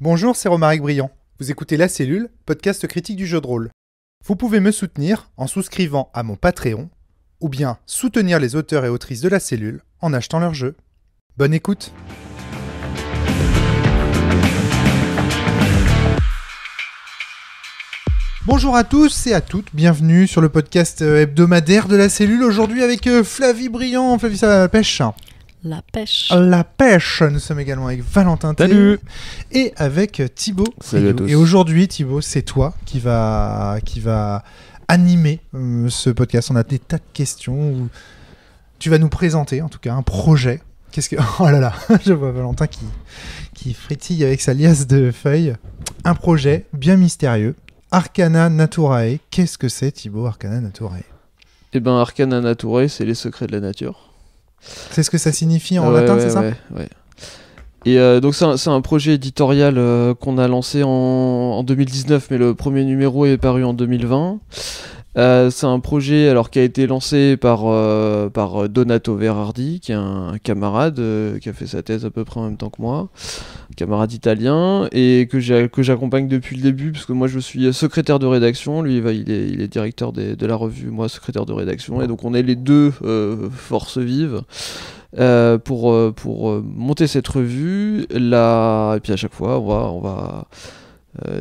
Bonjour, c'est Romaric Briand. Vous écoutez La Cellule, podcast critique du jeu de rôle. Vous pouvez me soutenir en souscrivant à mon Patreon, ou bien soutenir les auteurs et autrices de La Cellule en achetant leur jeu. Bonne écoute. Bonjour à tous et à toutes, bienvenue sur le podcast hebdomadaire de La Cellule. Aujourd'hui avec Flavie Briand, Flavie, ça va la pêche? La pêche. La pêche. Nous sommes également avec Valentin T. Salut. Et avec Thibaut. Salut à tous. Et aujourd'hui, Thibaut, c'est toi qui va animer ce podcast. On a des tas de questions où tu vas nous présenter, en tout cas, un projet. Oh là là, je vois Valentin qui frétille avec sa liasse de feuilles. Un projet bien mystérieux. Arcana Naturae. Qu'est-ce que c'est, Thibaut, Arcana Naturae? Eh ben, Arcana Naturae, c'est les secrets de la nature. C'est ce que ça signifie en latin, c'est ça? Ouais. Et donc c'est un projet éditorial qu'on a lancé en 2019, mais le premier numéro est paru en 2020. C'est un projet qui a été lancé par Donato Verardi, qui est un camarade qui a fait sa thèse à peu près en même temps que moi, un camarade italien, et que j'accompagne depuis le début, parce que moi je suis secrétaire de rédaction, lui il est directeur de la revue, moi secrétaire de rédaction, et donc on est les deux forces vives pour monter cette revue, et puis à chaque fois on va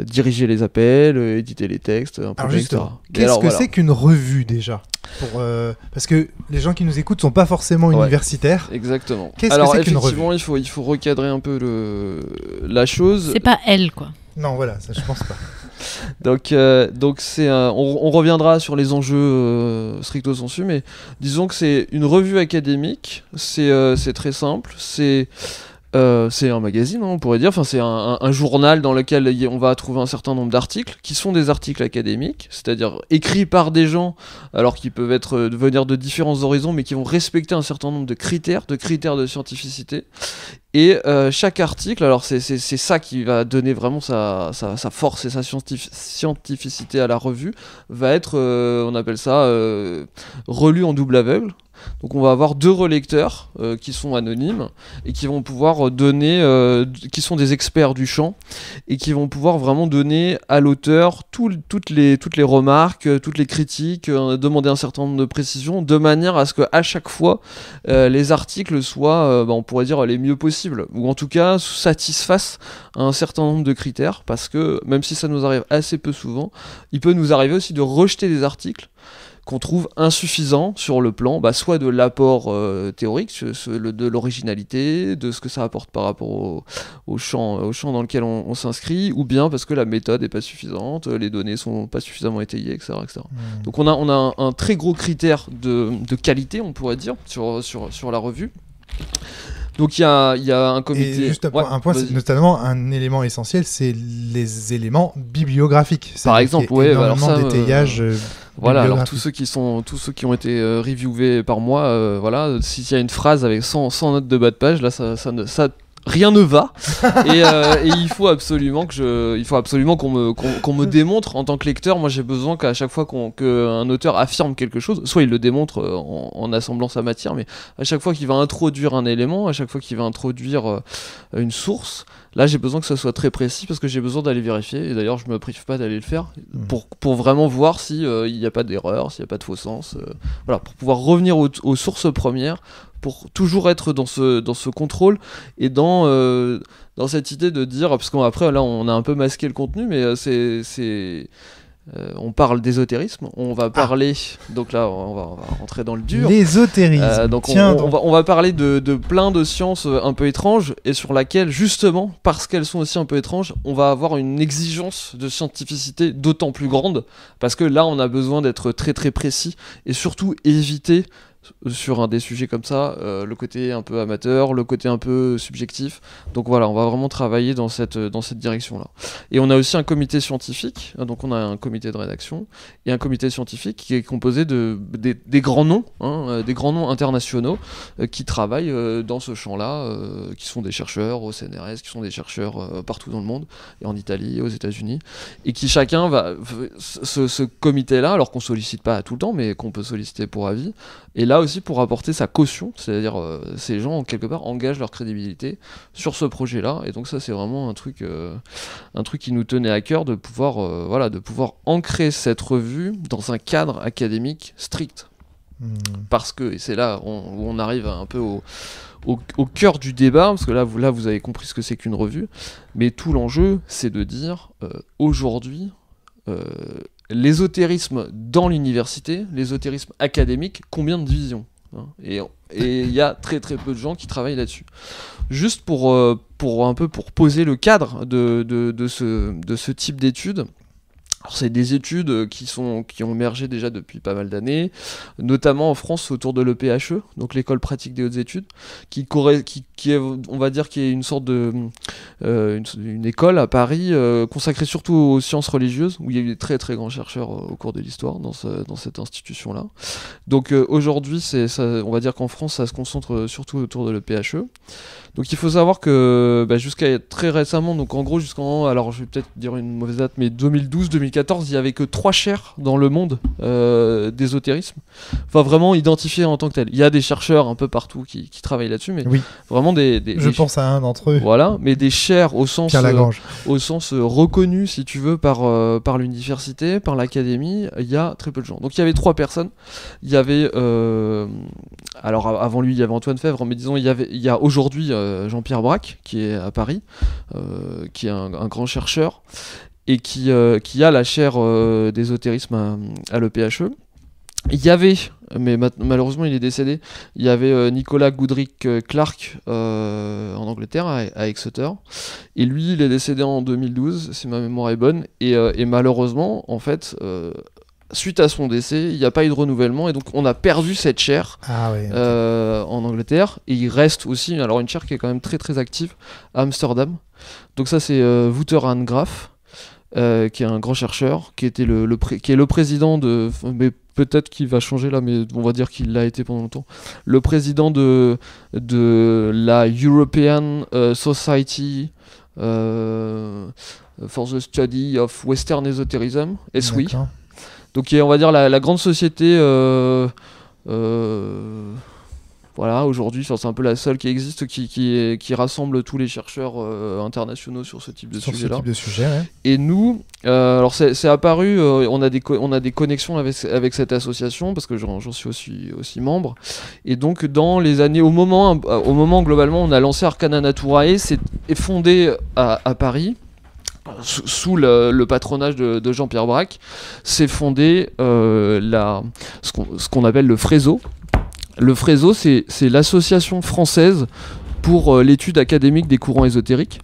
diriger les appels, éditer les textes, alors justement, qu'est-ce que c'est qu'une revue déjà parce que les gens qui nous écoutent sont pas forcément universitaires. Exactement. Qu'est-ce que c'est qu'une revue? Effectivement, il faut recadrer un peu la chose. C'est pas elle, quoi. Non, voilà, ça je pense pas. Donc c'est on reviendra sur les enjeux stricto sensu, mais disons que c'est une revue académique. C'est très simple. C'est un magazine, on pourrait dire, enfin c'est un journal dans lequel on va trouver un certain nombre d'articles qui sont des articles académiques, c'est-à-dire écrits par des gens, alors qu'ils peuvent venir de différents horizons, mais qui vont respecter un certain nombre de critères de scientificité. Et chaque article, alors c'est ça qui va donner vraiment sa force et sa scientificité à la revue, va être, on appelle ça, relu en double aveugle. Donc on va avoir deux relecteurs qui sont anonymes et qui vont pouvoir donner, qui sont des experts du champ et qui vont pouvoir vraiment donner à l'auteur toutes les remarques, toutes les critiques, demander un certain nombre de précisions, de manière à ce qu'à chaque fois les articles soient, on pourrait dire, les mieux possibles, ou en tout cas satisfassent un certain nombre de critères, parce que même si ça nous arrive assez peu souvent, il peut nous arriver aussi de rejeter des articles qu'on trouve insuffisant sur le plan soit de l'apport théorique, de l'originalité, de ce que ça apporte par rapport au champ dans lequel on s'inscrit, ou bien parce que la méthode n'est pas suffisante, les données sont pas suffisamment étayées, etc. Donc on a un très gros critère de qualité, on pourrait dire, sur la revue. Donc il y a un comité. Et juste un point, c'est notamment un élément essentiel, c'est les éléments bibliographiques. Par exemple, énormément d'étayage. Voilà, alors tous ceux qui ont été reviewés par moi, s'il y a une phrase avec 100 notes de bas de page, là ça rien ne va et il faut absolument qu'on me démontre en tant que lecteur. Moi j'ai besoin qu'à chaque fois qu'un auteur affirme quelque chose, soit il le démontre en assemblant sa matière, mais à chaque fois qu'il va introduire un élément, à chaque fois qu'il va introduire une source, là j'ai besoin que ça soit très précis, parce que j'ai besoin d'aller vérifier, et d'ailleurs je me prive pas d'aller le faire pour vraiment voir si il n'y a pas d'erreur, s'il n'y a pas de faux sens, pour pouvoir revenir aux sources premières, pour toujours être dans ce contrôle et dans cette idée de dire, parce qu'après là on a un peu masqué le contenu, mais on parle d'ésotérisme, on va parler, donc là on va rentrer dans le dur. L'ésotérisme. Donc on va parler de plein de sciences un peu étranges, et sur laquelle justement, parce qu'elles sont aussi un peu étranges, on va avoir une exigence de scientificité d'autant plus grande, parce que là on a besoin d'être très très précis, et surtout éviter sur des sujets comme ça, le côté un peu amateur, le côté un peu subjectif. Donc voilà, on va vraiment travailler dans cette direction-là. Et on a aussi un comité scientifique, donc on a un comité de rédaction et un comité scientifique qui est composé des grands noms, des grands noms internationaux qui travaillent dans ce champ-là, qui sont des chercheurs au CNRS, qui sont des chercheurs partout dans le monde, et en Italie, et aux États-Unis, et qui chacun va ce comité-là, alors qu'on sollicite pas tout le temps, mais qu'on peut solliciter pour avis. Et là aussi pour apporter sa caution, c'est-à-dire ces gens quelque part engagent leur crédibilité sur ce projet-là, et donc ça c'est vraiment un truc qui nous tenait à cœur de pouvoir ancrer cette revue dans un cadre académique strict. Parce que, et c'est là où on arrive un peu au cœur du débat, parce que là vous avez compris ce que c'est qu'une revue, mais tout l'enjeu c'est de dire aujourd'hui l'ésotérisme dans l'université, l'ésotérisme académique, combien de divisions, hein, et il y a très très peu de gens qui travaillent là-dessus. Juste pour poser le cadre de ce type d'études. Alors c'est des études qui ont émergé déjà depuis pas mal d'années, notamment en France autour de l'EPHE, donc l'école pratique des hautes études, qui est, on va dire, qui est une sorte de une école à Paris consacrée surtout aux sciences religieuses, où il y a eu des très très grands chercheurs au cours de l'histoire dans cette institution-là. Donc aujourd'hui, on va dire qu'en France, ça se concentre surtout autour de l'EPHE. Donc il faut savoir que jusqu'à très récemment, donc en gros alors je vais peut-être dire une mauvaise date, mais 2012-2014, il n'y avait que 3 chaires dans le monde d'ésotérisme, enfin vraiment identifiés en tant que tels. Il y a des chercheurs un peu partout qui travaillent là-dessus, mais vraiment je pense à un d'entre eux. Voilà, mais des chaires au sens reconnu, si tu veux, par l'université, par l'académie, il y a très peu de gens. Donc il y avait 3 personnes. Il y avait alors avant lui, il y avait Antoine Fèvre, mais disons il y a aujourd'hui Jean-Pierre Braque, qui est à Paris, qui est un grand chercheur, et qui a la chaire d'ésotérisme à l'EPHE. Il y avait, mais malheureusement il est décédé, il y avait Nicolas Goodrick-Clark en Angleterre, à Exeter, et lui il est décédé en 2012, si ma mémoire est bonne, et malheureusement, en fait... suite à son décès, il n'y a pas eu de renouvellement, et donc on a perdu cette chaire en Angleterre, et il reste aussi une chaire qui est quand même très très active à Amsterdam. Donc ça c'est Wouter Han Graf, qui est un grand chercheur, qui était qui est le président mais peut-être qu'il va changer là, mais on va dire qu'il l'a été pendant longtemps, le président de la European Society for the Study of Western Esotericism, ESWI. D'accord. Donc on va dire la grande société, voilà, aujourd'hui, c'est un peu la seule qui existe, qui rassemble tous les chercheurs internationaux sur ce type de sujet-là. Ouais. Et nous, alors c'est apparu, on a des connexions avec cette association, parce que j'en suis aussi membre. Et donc dans les années, au moment globalement, on a lancé Arcana Naturae, c'est fondé à Paris. Sous le patronage de Jean-Pierre Braque, s'est fondé ce qu'on appelle le FRESO. Le FRESO, c'est l'association française pour l'étude académique des courants ésotériques.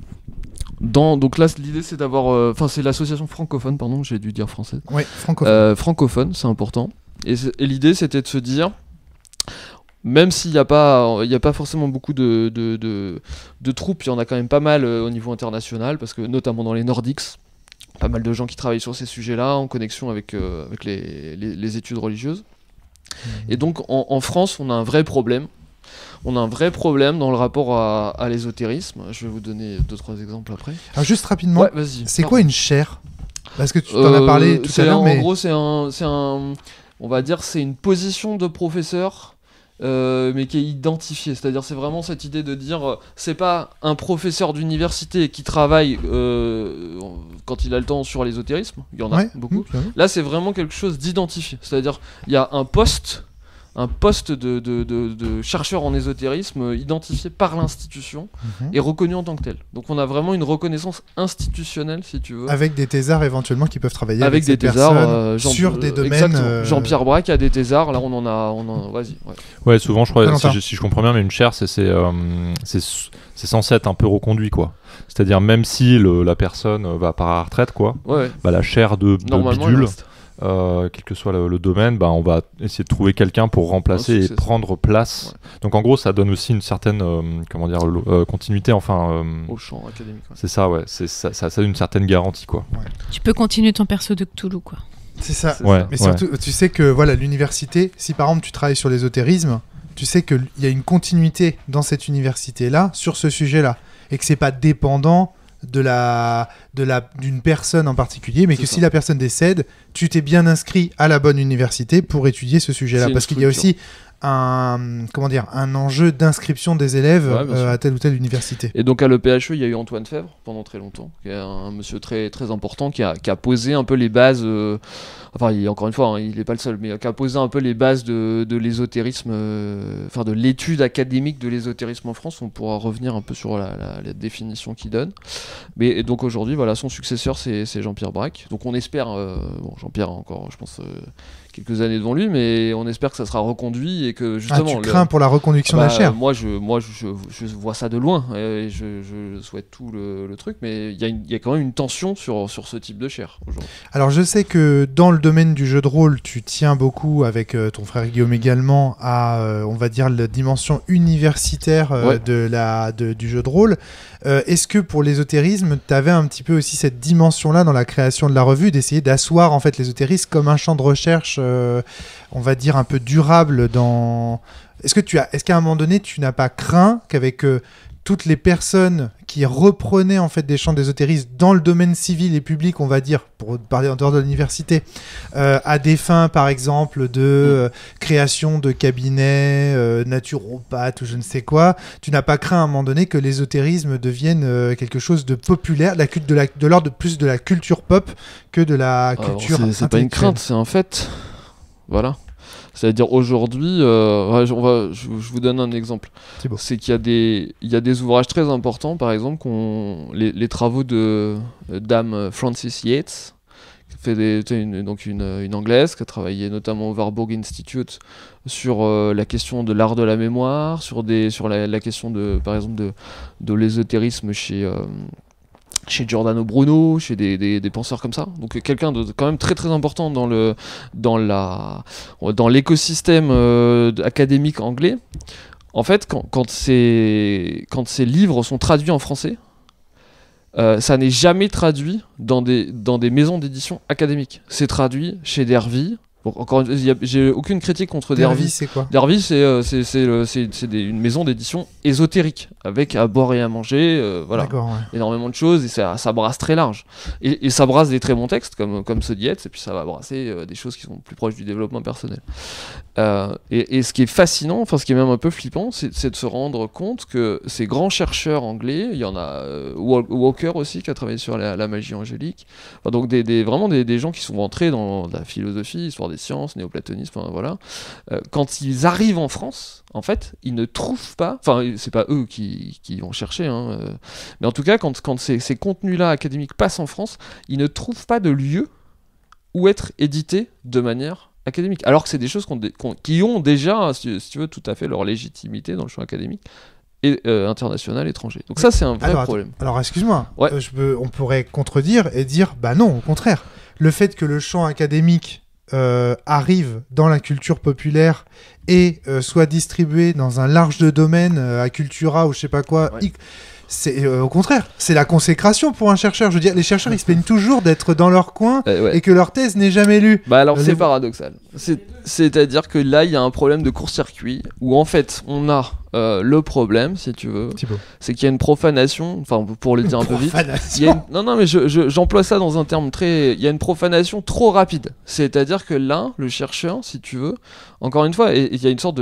Donc là, l'idée c'est d'avoir... c'est l'association francophone, pardon, j'ai dû dire française. Oui, francophone. Francophone, c'est important. Et l'idée c'était de se dire... Même s'il n'y a pas forcément beaucoup de troupes, il y en a quand même pas mal au niveau international, parce que notamment dans les Nordiques, pas mal de gens qui travaillent sur ces sujets-là, en connexion avec les études religieuses. Et donc en France, on a un vrai problème. On a un vrai problème dans le rapport à l'ésotérisme. Je vais vous donner 2-3 exemples après. Alors juste rapidement, c'est quoi une chaire ? Parce que tu t'en as parlé tout à l'heure. En gros, on va dire, c'est une position de professeur. Mais qui est identifié, c'est-à-dire c'est vraiment cette idée de dire c'est pas un professeur d'université qui travaille quand il a le temps sur l'ésotérisme, il y en a beaucoup. Là c'est vraiment quelque chose d'identifié, c'est-à-dire il y a un poste de chercheur en ésotérisme identifié par l'institution et reconnu en tant que tel. Donc on a vraiment une reconnaissance institutionnelle, si tu veux. Avec des thésards éventuellement qui peuvent travailler avec des thésards sur des domaines. Jean-Pierre Braque a des thésards, là on en a vas-y. Ouais, souvent je crois, si je comprends bien, mais une chaire c'est censé être un peu reconduit, quoi. C'est-à-dire même si la personne va par la retraite, quoi, la chaire de bidule, quel que soit le domaine, on va essayer de trouver quelqu'un pour remplacer et prendre place. Donc en gros, ça donne aussi une certaine continuité, au champ académique. C'est ça, ouais. Ça donne une certaine garantie, quoi. Ouais. Tu peux continuer ton perso de Cthulhu, quoi. C'est ça. Mais surtout, tu sais que l'université, si par exemple tu travailles sur l'ésotérisme, tu sais qu'il y a une continuité dans cette université-là sur ce sujet-là, et que c'est pas dépendant d'une personne en particulier, mais si la personne décède, tu t'es bien inscrit à la bonne université pour étudier ce sujet-là, parce qu'il y a aussi un enjeu d'inscription des élèves à telle ou telle université. Et donc à l'EPHE, il y a eu Antoine Fèvre pendant très longtemps, qui est un monsieur très, très important, qui a posé un peu les bases, encore une fois, il n'est pas le seul, mais qui a posé un peu les bases de l'ésotérisme, de l'étude académique de l'ésotérisme en France. On pourra revenir un peu sur la définition qu'il donne. Mais donc aujourd'hui, voilà, son successeur, c'est Jean-Pierre Braque. Donc on espère, Jean-Pierre a encore, je pense, quelques années devant lui, mais on espère que ça sera reconduit et que justement... tu crains pour la reconduction de la chaire? Moi, je vois ça de loin et je souhaite tout le truc, mais il y a quand même une tension sur ce type de chaire aujourd'hui. Alors je sais que dans le domaine du jeu de rôle, tu tiens beaucoup avec ton frère Guillaume également à, on va dire, la dimension universitaire du jeu de rôle. Est-ce que pour l'ésotérisme, tu avais un petit peu aussi cette dimension-là dans la création de la revue, d'essayer d'asseoir en fait l'ésotérisme comme un champ de recherche, on va dire un peu durable dans... Est-ce qu'à un moment donné, tu n'as pas craint qu'avec toutes les personnes qui reprenaient en fait des champs d'ésotérisme dans le domaine civil et public, on va dire, pour parler en dehors de l'université, à des fins par exemple de création de cabinets naturopathes ou je ne sais quoi, tu n'as pas craint à un moment donné que l'ésotérisme devienne quelque chose de populaire, de l'ordre plus de la culture pop que de la culture intellectuelle? C'est pas une crainte, c'est un fait. Voilà. C'est-à-dire aujourd'hui, je vous donne un exemple. C'est qu'il y a des ouvrages très importants, par exemple, les travaux de Dame Frances Yates, qui fait une Anglaise, qui a travaillé notamment au Warburg Institute sur la question de l'art de la mémoire, sur la question par exemple de l'ésotérisme chez Giordano Bruno, chez des penseurs comme ça. Donc quelqu'un de quand même très très important dans l'écosystème académique anglais. En fait, quand ces livres sont traduits en français, ça n'est jamais traduit dans des maisons d'édition académiques. C'est traduit chez Dervy. Bon, encore j'ai aucune critique contre Dervy. C'est quoi? Dervy, c'est une maison d'édition ésotérique avec à boire et à manger, voilà, énormément de choses, et ça brasse très large. Et ça brasse des très bons textes comme ceux d'Yates, et puis ça va brasser des choses qui sont plus proches du développement personnel. Et ce qui est fascinant, enfin ce qui est même un peu flippant, c'est de se rendre compte que ces grands chercheurs anglais, il y en a Walker aussi qui a travaillé sur la magie angélique, enfin, donc vraiment des gens qui sont rentrés dans la philosophie, histoire des sciences, néoplatonisme, voilà. Quand ils arrivent en France, en fait, ils ne trouvent pas, enfin c'est pas eux qui vont chercher, mais en tout cas quand ces contenus-là académiques passent en France, ils ne trouvent pas de lieu où être édités de manière académique, alors que c'est des choses qui ont déjà, si tu veux, tout à fait leur légitimité dans le champ académique et international, étranger. Donc ça, c'est un vrai problème. Alors excuse-moi, on pourrait contredire et dire, bah non, au contraire, le fait que le champ académique arrive dans la culture populaire et soit distribué dans un large de domaines à Cultura ou je sais pas quoi, c'est au contraire, c'est la consécration pour un chercheur. Je veux dire, les chercheurs ils se plaignent toujours d'être dans leur coin et que leur thèse n'est jamais lue. Bah alors c'est paradoxal. C'est-à-dire que là il y a un problème de court-circuit où en fait on a le problème, si tu veux, c'est qu'il y a une profanation, enfin pour le dire un peu vite, non mais j'emploie ça dans un terme très, il y a une profanation trop rapide. C'est-à-dire que là, le chercheur, si tu veux, encore une fois, il y a une sorte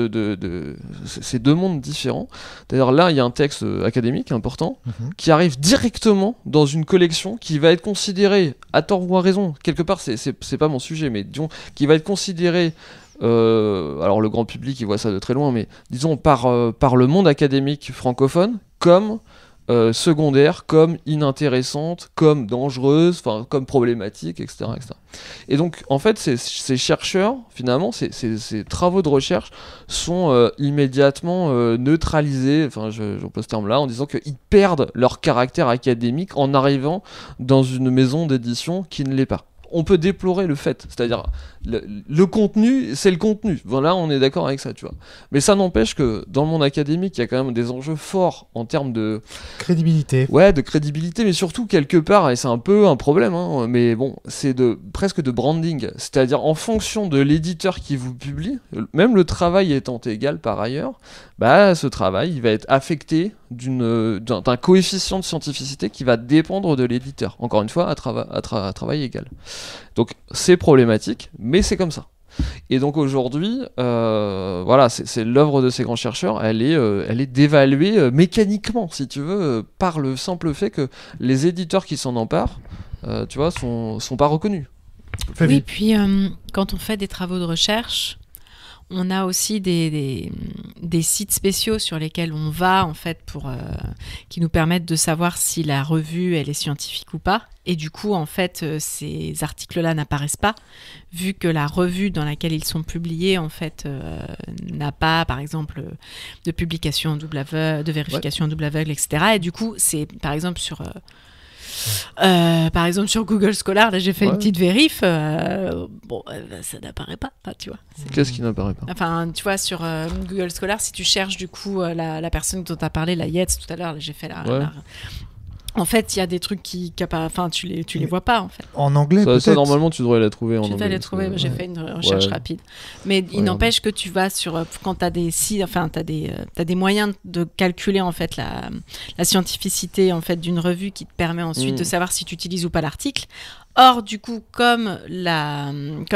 c'est deux mondes différents. C'est-à-dire là, il y a un texte académique important qui arrive directement dans une collection qui va être considérée, à tort ou à raison, quelque part, c'est pas mon sujet, mais disons, qui va être considérée. Alors le grand public il voit ça de très loin, mais disons par le monde académique francophone comme secondaire, comme inintéressante, comme dangereuse, comme problématique, etc., etc. Et donc en fait ces chercheurs, finalement ces travaux de recherche sont immédiatement neutralisés, enfin j'emploie ce terme là, en disant qu'ils perdent leur caractère académique en arrivant dans une maison d'édition qui ne l'est pas. On peut déplorer le fait, c'est-à-dire le contenu, c'est le contenu. Voilà, on est d'accord avec ça, tu vois. Mais ça n'empêche que dans le monde académique, il y a quand même des enjeux forts en termes de crédibilité. Ouais, de crédibilité, mais surtout quelque part, et c'est un peu un problème, mais bon, c'est presque de branding. C'est-à-dire en fonction de l'éditeur qui vous publie, même le travail étant égal par ailleurs, bah ce travail, il va être affecté d'un coefficient de scientificité qui va dépendre de l'éditeur. Encore une fois, à travail égal. Donc c'est problématique, mais c'est comme ça. Et donc aujourd'hui, voilà, c'est l'œuvre de ces grands chercheurs, elle est dévaluée mécaniquement, si tu veux, par le simple fait que les éditeurs qui s'en emparent, tu vois, sont pas reconnus. Oui, puis quand on fait des travaux de recherche, on a aussi des sites spéciaux sur lesquels on va, en fait, qui nous permettent de savoir si la revue, elle est scientifique ou pas. Et du coup, en fait, ces articles-là n'apparaissent pas, vu que la revue dans laquelle ils sont publiés, en fait, n'a pas, par exemple, de publication en double aveugle, de vérification en double aveugle, etc. Et du coup, c'est, par exemple, sur Google Scholar, là j'ai fait une petite vérif, ça n'apparaît pas, tu vois. Qu'est-ce qui n'apparaît pas ? Enfin, tu vois, sur Google Scholar, si tu cherches du coup la personne dont tu as parlé, la Yates, tout à l'heure, là, j'ai fait En fait, il y a des trucs tu les vois pas, en fait. En anglais, peut-être. Ça, normalement, tu devrais la trouver en anglais. Tu devrais la trouver, j'ai fait une recherche rapide. Mais il n'empêche que tu vas quand tu as des sites, enfin, tu as des moyens de calculer, en fait, la scientificité, en fait, d'une revue qui te permet ensuite de savoir si tu utilises ou pas l'article. Or, du coup, comme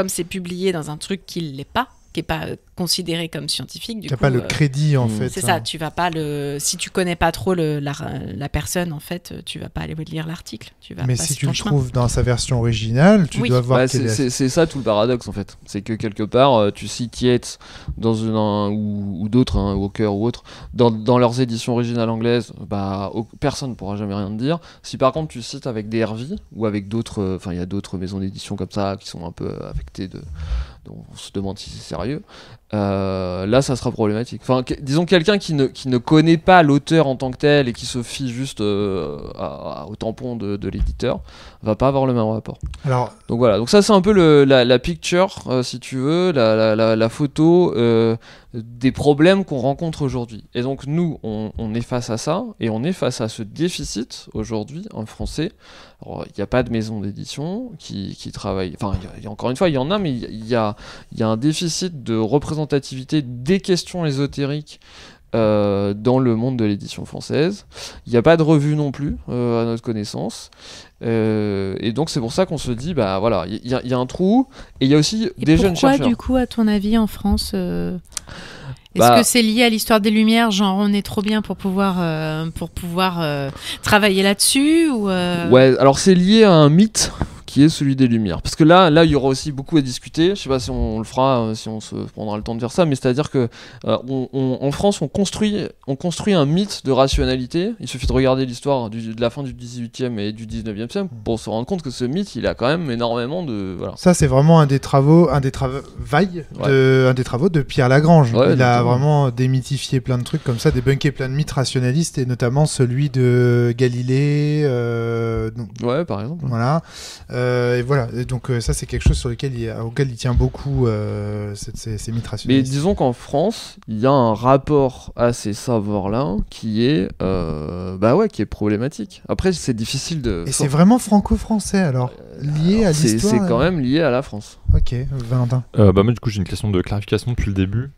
c'est publié dans un truc qui ne l'est pas, qui n'est pas considéré comme scientifique. Tu n'as pas le crédit, en fait. C'est ça, tu vas pas si tu connais pas trop la personne, en fait, tu vas pas aller lire l'article. Mais si tu le trouves dans sa version originale, tu dois voir c'est ça tout le paradoxe, en fait. C'est que quelque part, tu cites Yates ou d'autres, Walker ou autres, dans leurs éditions originales anglaises, personne ne pourra jamais rien te dire. Si par contre tu cites avec des Hervey ou avec d'autres, il y a d'autres maisons d'édition comme ça qui sont un peu affectées dont on se demande si c'est sérieux, là ça sera problématique. Enfin, disons quelqu'un qui ne connaît pas l'auteur en tant que tel et qui se fie juste au tampon de l'éditeur va pas avoir le même rapport. Donc voilà, donc ça c'est un peu la picture, si tu veux, la photo des problèmes qu'on rencontre aujourd'hui. Et donc nous on est face à ça, et on est face à ce déficit aujourd'hui en français. Alors il n'y a pas de maison d'édition qui travaille, enfin encore une fois il y en a, mais il y a un déficit de représentativité des questions ésotériques dans le monde de l'édition française. Il n'y a pas de revue non plus à notre connaissance, et donc c'est pour ça qu'on se dit voilà, il y a un trou, et il y a aussi des jeunes chercheurs. Pourquoi du coup, à ton avis, en France est-ce que c'est lié à l'histoire des Lumières, genre on est trop bien pour pouvoir travailler là-dessus ou Ouais, alors c'est lié à un mythe qui est celui des Lumières. Parce que là, il y aura aussi beaucoup à discuter. Je sais pas si on le fera, si on se prendra le temps de faire ça, mais c'est-à-dire que en France, on construit un mythe de rationalité. Il suffit de regarder l'histoire de la fin du 18e et du 19e siècle pour se rendre compte que ce mythe, il a quand même énormément de... Voilà. Ça, c'est vraiment un des travaux de Pierre Lagrange. Il a vraiment démythifié plein de trucs comme ça, débunké plein de mythes rationalistes, et notamment celui de Galilée. Ouais, par exemple. Voilà. Et voilà, et donc ça c'est quelque chose auquel il tient beaucoup, ces mythes rationalistes. Mais disons qu'en France, il y a un rapport à ces savoirs-là qui est problématique. Après, c'est difficile de... Et c'est vraiment franco-français alors, lié à l'histoire. C'est quand même lié à la France. Ok, Valentin. Moi du coup j'ai une question de clarification depuis le début.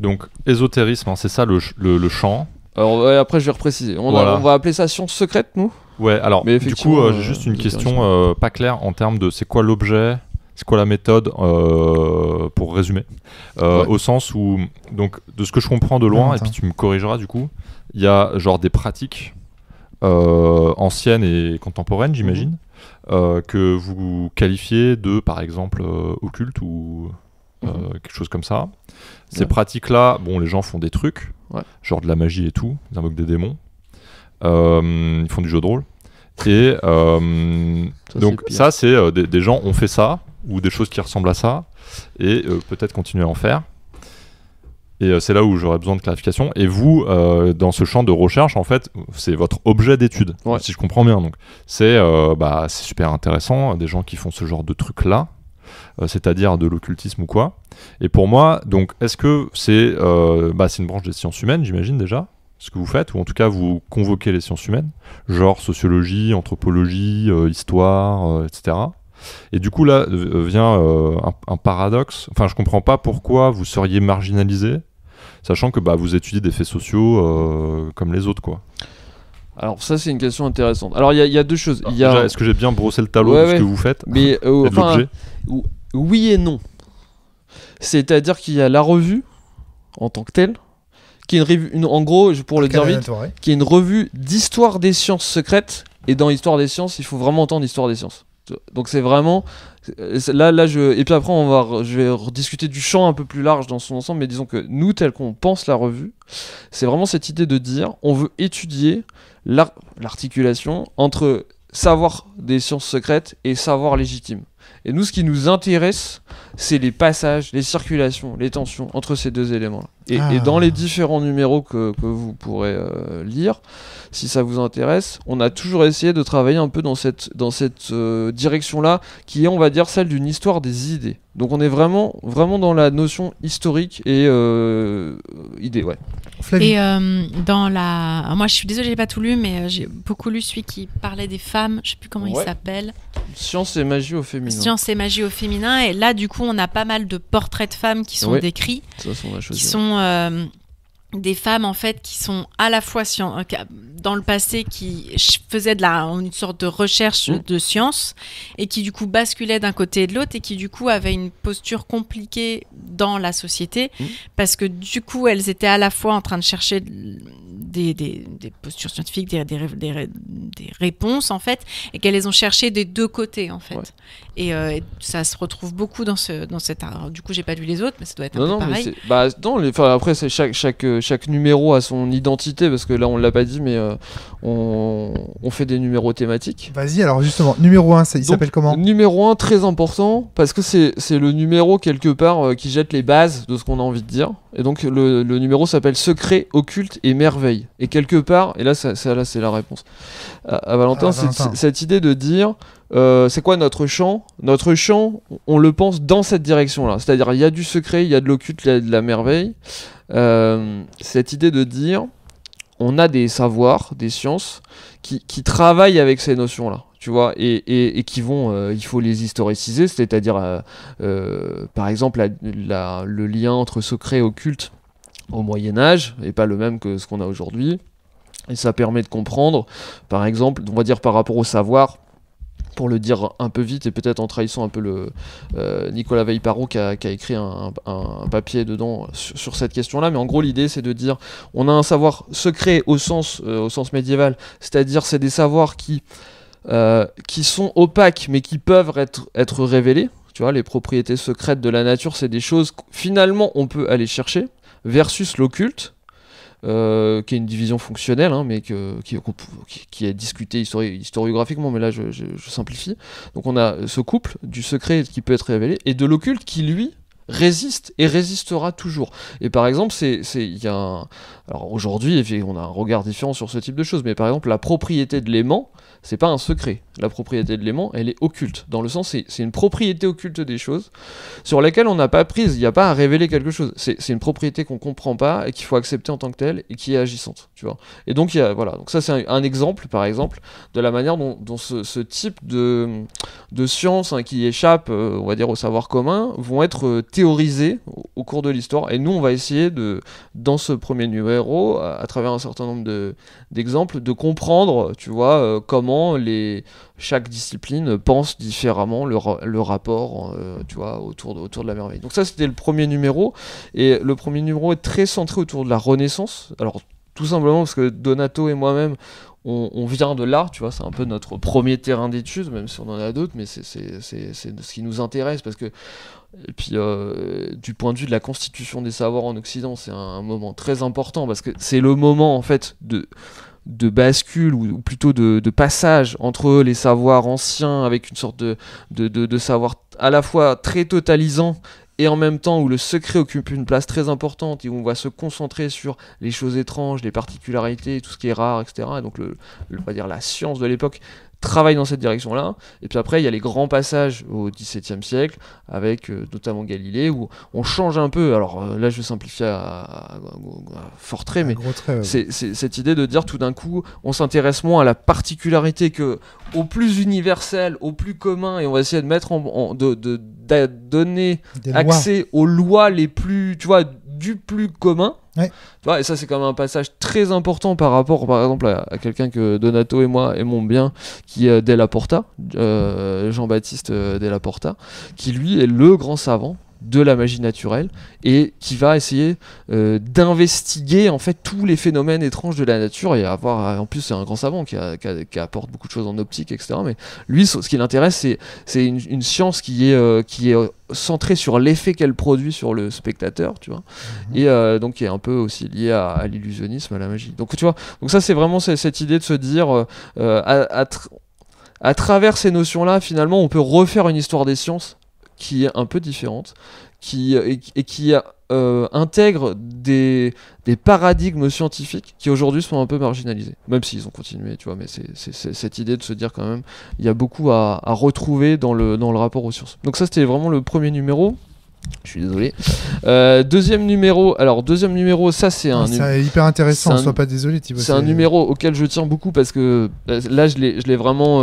Donc ésotérisme, c'est ça le champ. Alors après je vais repréciser. On va appeler ça science secrète, nous. Ouais, alors du coup j'ai juste une question pas claire en termes de c'est quoi l'objet, c'est quoi la méthode, pour résumer, au sens où, donc de ce que je comprends de loin, et puis tu me corrigeras du coup, il y a genre des pratiques anciennes et contemporaines, j'imagine, que vous qualifiez de par exemple occulte ou quelque chose comme ça. Ces pratiques-là, bon, les gens font des trucs, genre de la magie et tout, ils invoquent des démons. Ils font du jeu de rôle, et donc ça c'est des gens ont fait ça, ou des choses qui ressemblent à ça, et peut-être continuer à en faire, et c'est là où j'aurais besoin de clarification. Et vous, dans ce champ de recherche, en fait c'est votre objet d'étude, si je comprends bien. Donc c'est super intéressant, des gens qui font ce genre de trucs là, c'est-à-dire de l'occultisme ou quoi. Et pour moi, donc est-ce que c'est une branche des sciences humaines, j'imagine déjà, ce que vous faites, ou en tout cas vous convoquez les sciences humaines, genre sociologie, anthropologie, histoire, etc. Et du coup là vient un paradoxe. Enfin, je comprends pas pourquoi vous seriez marginalisé, sachant que vous étudiez des faits sociaux comme les autres, quoi. Alors ça c'est une question intéressante. Alors il y a deux choses. Déjà, est-ce que j'ai bien brossé le tableau de ce que vous faites, mais de l'objet ? oui et non. C'est-à-dire qu'il y a la revue en tant que telle, qui est en gros, pour le dire vite, qui est une revue d'histoire des sciences secrètes. Et dans l'histoire des sciences, il faut vraiment entendre l'histoire des sciences. Donc c'est vraiment et puis après je vais rediscuter du champ un peu plus large dans son ensemble, mais disons que nous, tel qu'on pense la revue, c'est vraiment cette idée de dire on veut étudier l'articulation entre savoir des sciences secrètes et savoir légitime. Et nous, ce qui nous intéresse, c'est les passages, les circulations, les tensions entre ces deux éléments-là. Et dans les différents numéros que vous pourrez lire, si ça vous intéresse, on a toujours essayé de travailler un peu dans cette direction-là, qui est, on va dire, celle d'une histoire des idées. Donc on est vraiment dans la notion historique et idée, ouais. Et alors moi je suis désolée, j'ai pas tout lu, mais j'ai beaucoup lu celui qui parlait des femmes, je sais plus comment il s'appelle. Science et magie au féminin. Science et magie au féminin, et là du coup on a pas mal de portraits de femmes qui sont décrits, qui sont des femmes en fait qui sont à la fois dans le passé qui faisaient une sorte de recherche de science et qui du coup basculaient d'un côté et de l'autre et qui du coup avaient une posture compliquée dans la société parce que du coup elles étaient à la fois en train de chercher des postures scientifiques, des réponses en fait, et qu'elles les ont cherchées des deux côtés en fait. Ouais. Et ça se retrouve beaucoup dans cet art. Alors, du coup, j'ai pas lu les autres, mais ça doit être un peu pareil. Après, c'est chaque numéro a son identité, parce que là, on l'a pas dit, mais on fait des numéros thématiques. Vas-y, alors justement, numéro 1, il s'appelle comment ? Numéro 1, très important, parce que c'est le numéro, quelque part, qui jette les bases de ce qu'on a envie de dire. Et donc, le numéro s'appelle Secret, occulte et merveille. Et quelque part, et là, c'est la réponse à Valentin, c'est cette idée de dire... c'est quoi notre champ ? Notre champ, on le pense dans cette direction-là. C'est-à-dire, il y a du secret, il y a de l'occulte, il y a de la merveille. Cette idée de dire, on a des savoirs, des sciences, qui travaillent avec ces notions-là, tu vois, et qui vont, il faut les historiciser, c'est-à-dire, par exemple, le lien entre secret et occulte au Moyen-Âge n'est pas le même que ce qu'on a aujourd'hui. Et ça permet de comprendre, par exemple, on va dire par rapport au savoir, pour le dire un peu vite et peut-être en trahissant un peu Nicolas Veille-Parot qui a écrit un papier dedans sur cette question-là, mais en gros l'idée c'est de dire on a un savoir secret au sens médiéval, c'est-à-dire c'est des savoirs qui sont opaques mais qui peuvent être révélés, tu vois, les propriétés secrètes de la nature, c'est des choses finalement on peut aller chercher, versus l'occulte, qui est une division fonctionnelle, hein, mais qui est discutée historiographiquement, mais là je simplifie. Donc on a ce couple du secret qui peut être révélé et de l'occulte qui lui résiste et résistera toujours. Et par exemple, alors aujourd'hui, on a un regard différent sur ce type de choses, mais par exemple la propriété de l'aimant, c'est pas un secret. La propriété de l'aimant, elle est occulte. Dans le sens, c'est une propriété occulte des choses sur lesquelles on n'a pas prise. Il n'y a pas à révéler quelque chose. C'est une propriété qu'on comprend pas et qu'il faut accepter en tant que telle et qui est agissante. Tu vois. Et donc, voilà. Donc ça, c'est un exemple, par exemple, de la manière dont ce type de sciences qui échappent, on va dire, au savoir commun, vont être théorisées au cours de l'histoire. Et nous, on va essayer dans ce premier numéro, à travers un certain nombre d'exemples, de comprendre, tu vois, comment chaque discipline pense différemment le rapport, tu vois, autour de la merveille. Donc ça, c'était le premier numéro, et le premier numéro est très centré autour de la Renaissance. Alors tout simplement parce que Donato et moi-même, on vient de là, tu vois, c'est un peu notre premier terrain d'études, même si on en a d'autres, mais c'est ce qui nous intéresse, parce que et puis du point de vue de la constitution des savoirs en Occident, c'est un moment très important, parce que c'est le moment en fait de bascule ou plutôt de passage entre les savoirs anciens avec une sorte de savoir à la fois très totalisant et en même temps où le secret occupe une place très importante et où on va se concentrer sur les choses étranges, les particularités, tout ce qui est rare, etc. Et donc on va dire la science de l'époque travaille dans cette direction-là. Et puis après, il y a les grands passages au XVIIe siècle, avec notamment Galilée, où on change un peu. Alors là, je vais simplifier à fort trait, mais c'est cette idée de dire tout d'un coup, on s'intéresse moins à la particularité au plus universel, au plus commun, et on va essayer de mettre de donner accès aux lois les plus, tu vois, du plus commun, Ouais. Tu vois, et ça c'est quand même un passage très important par rapport par exemple à quelqu'un que Donato et moi aimons bien, qui est Della Porta, Jean-Baptiste Della Porta, qui lui est le grand savant de la magie naturelle et qui va essayer d'investiguer en fait tous les phénomènes étranges de la nature et avoir, en plus c'est un grand savant qui apporte beaucoup de choses en optique, etc. Mais lui ce qui l'intéresse c'est une science qui est centrée sur l'effet qu'elle produit sur le spectateur, tu vois, et donc qui est un peu aussi lié à l'illusionnisme, à la magie. Donc tu vois, donc ça c'est vraiment cette idée de se dire à travers ces notions-là, finalement on peut refaire une histoire des sciences qui est un peu différente, qui intègre des paradigmes scientifiques qui aujourd'hui sont un peu marginalisés, même s'ils ont continué, tu vois, mais c'est cette idée de se dire quand même, il y a beaucoup à retrouver dans le rapport aux sciences. Donc ça c'était vraiment le premier numéro. Je suis désolé. Deuxième numéro, ça c'est c'est hyper intéressant, sois pas désolé Thibaut. C'est un numéro auquel je tiens beaucoup parce que là je l'ai vraiment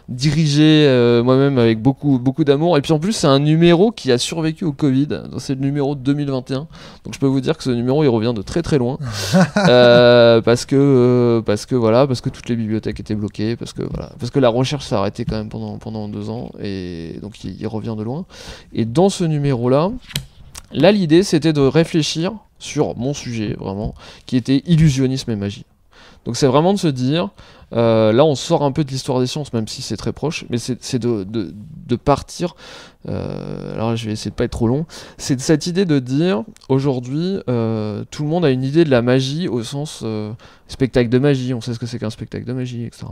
dirigé moi-même avec beaucoup d'amour, et puis en plus c'est un numéro qui a survécu au Covid, c'est le numéro 2021, donc je peux vous dire que ce numéro il revient de très très loin parce que toutes les bibliothèques étaient bloquées, parce que la recherche s'est arrêtée quand même pendant 2 ans, et donc il revient de loin. Et dans ce numéro là, l'idée c'était de réfléchir sur mon sujet vraiment, qui était illusionnisme et magie. Donc c'est vraiment de se dire, là on sort un peu de l'histoire des sciences, même si c'est très proche, mais c'est de partir, alors je vais essayer de pas être trop long, c'est cette idée de dire, aujourd'hui, tout le monde a une idée de la magie au sens spectacle de magie, on sait ce que c'est qu'un spectacle de magie, etc.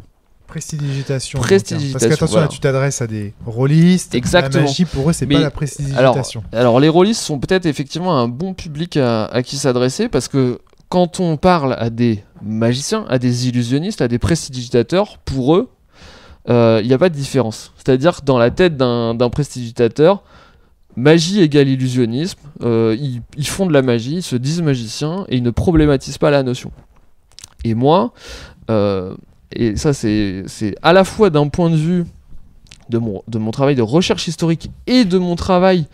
Prestidigitation. Parce qu'attention, voilà. Là tu t'adresses à des rôlistes. Exactement. La magie pour eux c'est pas la prestidigitation. Alors les rôlistes sont peut-être effectivement un bon public à qui s'adresser, parce que quand on parle à des magiciens, à des illusionnistes, à des prestidigitateurs, pour eux, il n'y a pas de différence. C'est-à-dire que dans la tête d'un prestidigitateur, magie égale illusionnisme, ils font de la magie, ils se disent magiciens, et ils ne problématisent pas la notion. Et moi, et ça c'est à la fois d'un point de vue de mon travail de recherche historique et de mon travail,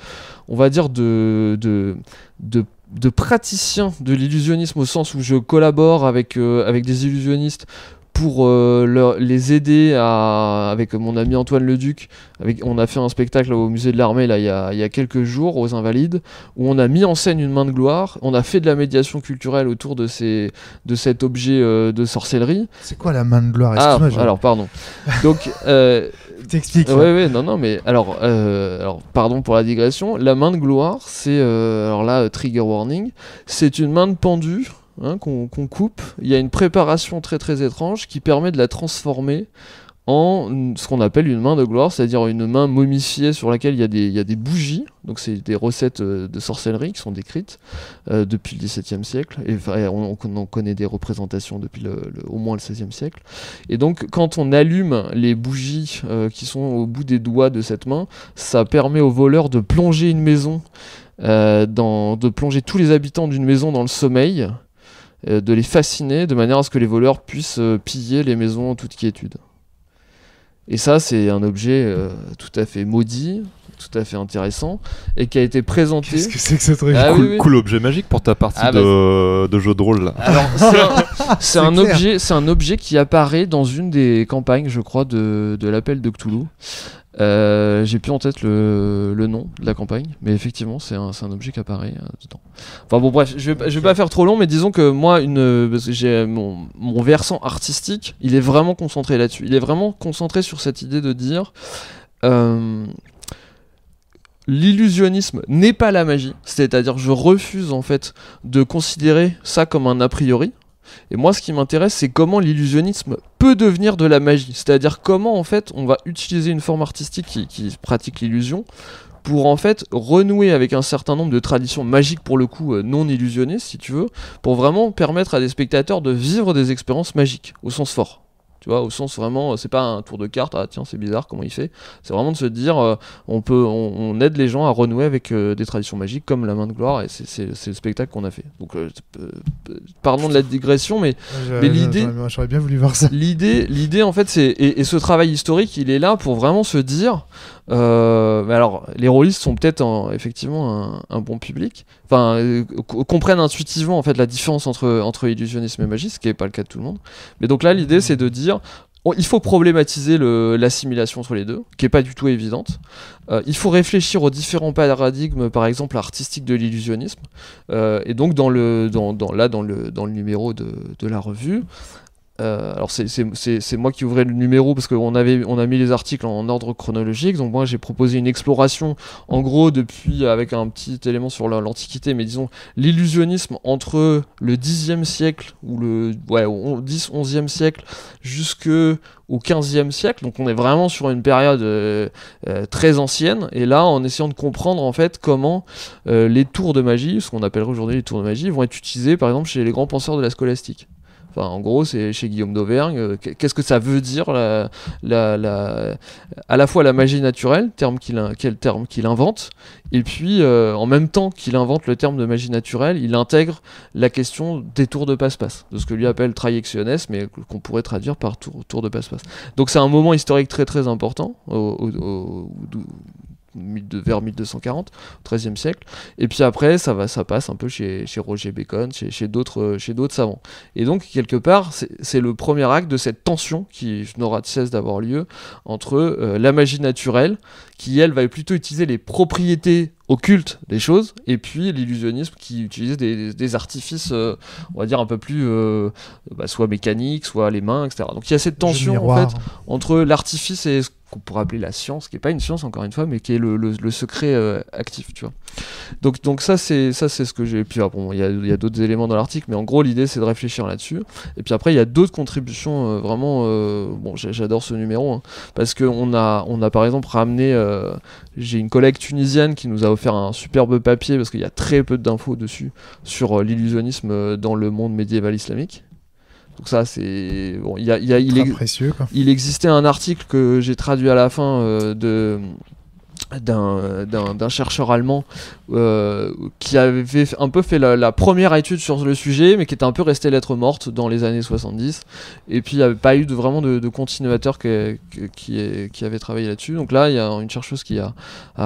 on va dire, de praticien de l'illusionnisme, au sens où je collabore avec des illusionnistes pour les aider avec mon ami Antoine Leduc. On a fait un spectacle au musée de l'Armée là, il y a quelques jours, aux Invalides, où on a mis en scène une main de gloire, on a fait de la médiation culturelle autour de cet objet de sorcellerie. C'est quoi la main de gloire? Alors pardon. Donc t'expliques. Ouais, non, mais alors pardon pour la digression. La main de gloire, c'est alors là, trigger warning, c'est une main de pendu. Qu'on coupe. Il y a une préparation très très étrange qui permet de la transformer en ce qu'on appelle une main de gloire, c'est-à-dire une main momifiée sur laquelle il y a des bougies. Donc c'est des recettes de sorcellerie qui sont décrites depuis le XVIIe siècle, et on connaît des représentations depuis au moins le XVIe siècle. Et donc quand on allume les bougies qui sont au bout des doigts de cette main, ça permet aux voleurs de plonger une maison, de plonger tous les habitants d'une maison dans le sommeil, de les fasciner de manière à ce que les voleurs puissent piller les maisons en toute quiétude. Et ça, c'est un objet tout à fait maudit, tout à fait intéressant, et qui a été présenté... Qu'est-ce que c'est que ce truc? Cool objet magique pour ta partie de jeu de rôle là. Alors, c'est un objet qui apparaît dans une des campagnes, je crois, de l'appel de Cthulhu. J'ai plus en tête le nom de la campagne, mais effectivement c'est un objet qui apparaît dedans. Enfin bon, bref, je vais pas faire trop long, mais disons que moi, parce que j'ai mon versant artistique, il est vraiment concentré là-dessus. Il est vraiment concentré sur cette idée de dire l'illusionnisme n'est pas la magie, c'est-à-dire je refuse en fait de considérer ça comme un a priori. Et moi, ce qui m'intéresse, c'est comment l'illusionnisme peut devenir de la magie. C'est-à-dire comment, en fait, on va utiliser une forme artistique qui pratique l'illusion pour, en fait, renouer avec un certain nombre de traditions magiques, pour le coup, non illusionnistes, si tu veux, pour vraiment permettre à des spectateurs de vivre des expériences magiques, au sens fort. Tu vois, au sens vraiment, c'est pas un tour de carte, ah tiens, c'est bizarre comment il fait. C'est vraiment de se dire, on aide les gens à renouer avec des traditions magiques comme la main de gloire, et c'est le spectacle qu'on a fait. Donc, pardon de la digression, mais l'idée. J'aurais bien voulu voir ça. L'idée, en fait, et ce travail historique, il est là pour vraiment se dire, Mais alors, les rôlistes sont peut-être effectivement un bon public, comprennent intuitivement en fait la différence entre illusionnisme et magie, ce qui n'est pas le cas de tout le monde. Mais donc là, l'idée c'est de dire il faut problématiser l'assimilation entre les deux, qui n'est pas du tout évidente. Il faut réfléchir aux différents paradigmes, par exemple artistiques de l'illusionnisme. Et donc dans le numéro de la revue, alors c'est moi qui ouvrais le numéro parce qu'on a mis les articles en ordre chronologique, donc moi j'ai proposé une exploration en gros depuis, avec un petit élément sur l'Antiquité, mais disons l'illusionnisme entre le 10e siècle ou le 10-11e siècle jusqu'au 15e siècle, donc on est vraiment sur une période très ancienne, et là en essayant de comprendre en fait comment les tours de magie, ce qu'on appellerait aujourd'hui les tours de magie, vont être utilisés par exemple chez les grands penseurs de la scolastique. Enfin, en gros, c'est chez Guillaume d'Auvergne. Qu'est-ce que ça veut dire à la fois la magie naturelle, terme qu'il invente, et puis en même temps qu'il invente le terme de magie naturelle, il intègre la question des tours de passe-passe, de ce que lui appelle traiectiones, mais qu'on pourrait traduire par tour de passe-passe. Donc c'est un moment historique très très important vers 1240, au XIIIe siècle, et puis après ça passe un peu chez Roger Bacon, chez d'autres savants. Et donc quelque part c'est le premier acte de cette tension qui n'aura de cesse d'avoir lieu entre la magie naturelle, qui elle va plutôt utiliser les propriétés occultes des choses, et puis l'illusionnisme qui utilise des artifices on va dire un peu plus soit mécaniques, soit les mains, etc. Donc il y a cette tension en fait entre l'artifice et ce qu'on pourrait appeler la science, qui n'est pas une science encore une fois, mais qui est le secret actif, tu vois. Donc ça c'est ce que j'ai. Puis bon, il y a d'autres éléments dans l'article, mais en gros l'idée c'est de réfléchir là-dessus. Et puis après il y a d'autres contributions vraiment. Bon, j'adore ce numéro parce que on a par exemple ramené. J'ai une collègue tunisienne qui nous a offert un superbe papier parce qu'il y a très peu d'infos dessus sur l'illusionnisme dans le monde médiéval islamique. Donc ça c'est bon, précieux, quoi. Il existait un article que j'ai traduit à la fin d'un chercheur allemand qui avait un peu fait la première étude sur le sujet, mais qui était un peu resté lettre morte dans les années 70, et puis il n'y avait pas eu vraiment de continuateur qui avait travaillé là-dessus. Donc là il y a une chercheuse qui a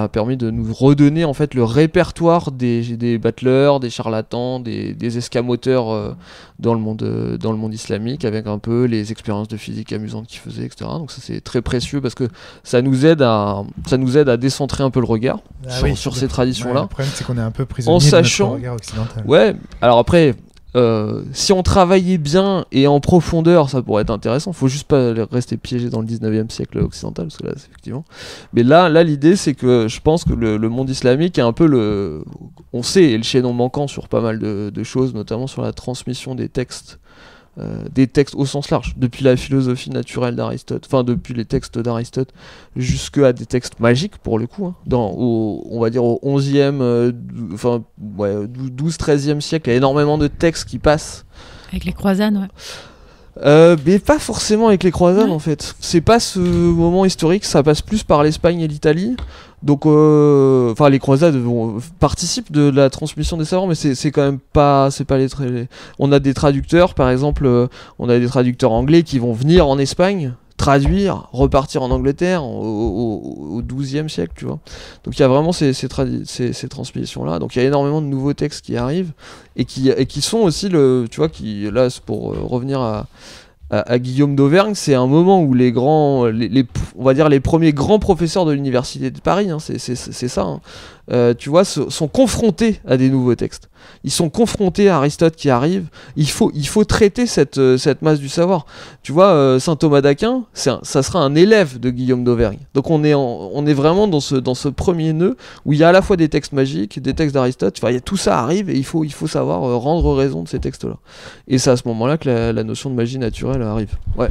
permis de nous redonner en fait le répertoire des battleurs, des charlatans, des escamoteurs dans le monde islamique, avec un peu les expériences de physique amusantes qu'ils faisaient, etc. Donc ça c'est très précieux parce que ça nous aide à décentrer un peu le regard sur ces traditions-là. Le problème c'est qu'on est un peu prisonnier de notre regard occidental. Ouais, alors après si on travaillait bien et en profondeur, ça pourrait être intéressant. Faut juste pas rester piégé dans le 19e siècle occidental, parce que là, effectivement. Mais là, l'idée, c'est que je pense que le monde islamique est un peu on sait, est le chaînon manquant sur pas mal de choses, notamment sur la transmission des textes au sens large, depuis la philosophie naturelle d'Aristote, enfin depuis les textes d'Aristote jusqu'à des textes magiques pour le coup, on va dire au 11e, 12-13e siècle, il y a énormément de textes qui passent. Avec les croisades, mais pas forcément avec les croisades en fait. C'est pas ce moment historique, ça passe plus par l'Espagne et l'Italie. Donc, les croisades participent de la transmission des savoirs, mais c'est quand même pas, On a des traducteurs, par exemple, on a des traducteurs anglais qui vont venir en Espagne, traduire, repartir en Angleterre au XIIe siècle, tu vois. Donc il y a vraiment ces transmissions-là. Donc il y a énormément de nouveaux textes qui arrivent et qui sont aussi tu vois, là, pour revenir à Guillaume d'Auvergne, c'est un moment où les grands, on va dire les premiers grands professeurs de l'université de Paris, c'est ça, tu vois, sont confrontés à des nouveaux textes. Ils sont confrontés à Aristote qui arrive. Il faut traiter cette masse du savoir. Tu vois, saint Thomas d'Aquin, ça sera un élève de Guillaume d'Auvergne. Donc on est vraiment dans ce premier nœud où il y a à la fois des textes magiques, des textes d'Aristote. Enfin, tout ça arrive et il faut savoir rendre raison de ces textes-là. Et c'est à ce moment-là que la notion de magie naturelle arrive. Ouais.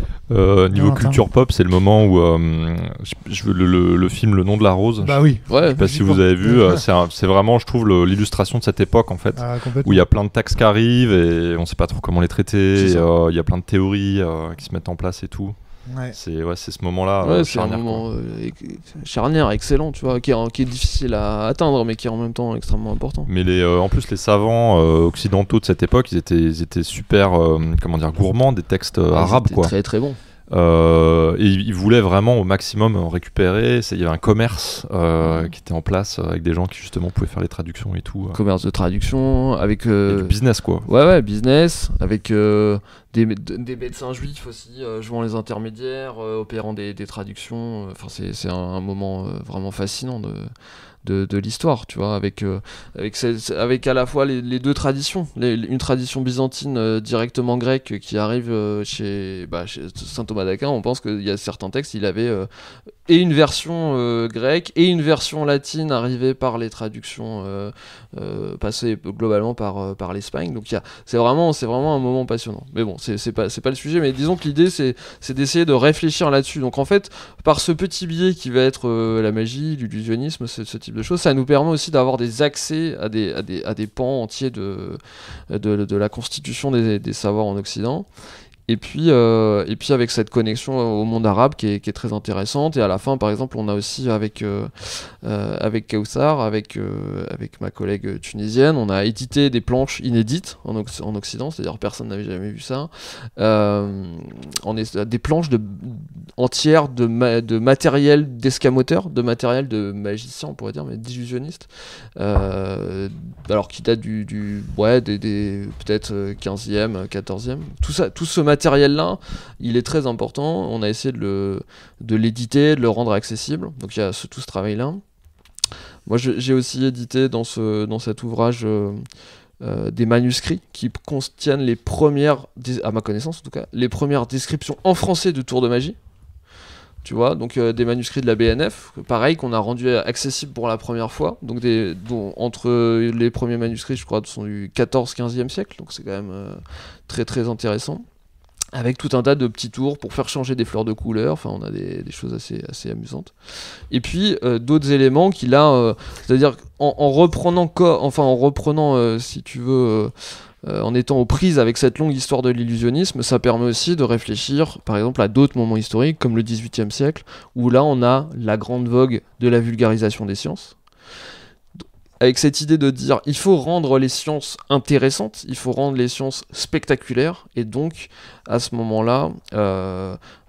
Niveau culture pop, c'est le moment où le film Le Nom de la Rose. Bah oui. Je sais pas si vous avez vu. C'est vraiment, je trouve, l'illustration de cette époque en fait. Où il y a plein de textes qui arrivent et on sait pas trop comment les traiter. Il y a plein de théories qui se mettent en place et tout. Ouais. C'est ce moment-là charnière. C'est un moment charnière, excellent, tu vois, qui est difficile à atteindre, mais qui est en même temps extrêmement important. Mais en plus, les savants occidentaux de cette époque, ils étaient super, gourmands des textes arabes, quoi. Très très bons. Et il voulait vraiment au maximum récupérer. Il y avait un commerce qui était en place avec des gens qui justement pouvaient faire les traductions et tout. Commerce de traduction, avec... du business quoi. Ouais, business, avec des médecins juifs aussi, jouant les intermédiaires, opérant des traductions. Enfin, c'est un moment vraiment fascinant de l'histoire, tu vois, avec à la fois les deux traditions, une tradition byzantine directement grecque qui arrive chez saint Thomas d'Aquin. On pense qu'il y a certains textes, il avait et une version grecque et une version latine arrivée par les traductions passées globalement par l'Espagne. Donc c'est vraiment un moment passionnant. Mais bon, c'est pas le sujet, mais disons que l'idée c'est d'essayer de réfléchir là-dessus. Donc en fait, par ce petit biais qui va être la magie, l'illusionnisme, ce type de choses, ça nous permet aussi d'avoir des accès à des pans entiers de la constitution des savoirs en Occident. Et puis avec cette connexion au monde arabe qui est très intéressante. Et à la fin, par exemple, on a aussi avec Kauthar, avec ma collègue tunisienne, on a édité des planches inédites en Occident, c'est-à-dire personne n'avait jamais vu ça. Des planches entières de matériel d'escamoteur, de matériel de magicien, on pourrait dire, mais d'illusionniste. Alors qui date des peut-être 15e, 14e. Tout ce matériel-là, il est très important. On a essayé de l'éditer, de le rendre accessible. Donc il y a tout ce travail-là. Moi, j'ai aussi édité dans cet ouvrage des manuscrits qui contiennent les premières, à ma connaissance en tout cas, les premières descriptions en français de tours de magie. Tu vois, donc des manuscrits de la BNF, pareil, qu'on a rendu accessible pour la première fois. Donc entre les premiers manuscrits, je crois, sont du 14-15e siècle. Donc c'est quand même très très intéressant. Avec tout un tas de petits tours pour faire changer des fleurs de couleur. Enfin, on a des choses assez amusantes. Et puis d'autres éléments qui là, c'est-à-dire en reprenant, si tu veux, en étant aux prises avec cette longue histoire de l'illusionnisme, ça permet aussi de réfléchir, par exemple, à d'autres moments historiques, comme le XVIIIe siècle, où là, on a la grande vogue de la vulgarisation des sciences. Avec cette idée de dire il faut rendre les sciences intéressantes, il faut rendre les sciences spectaculaires, et donc à ce moment-là,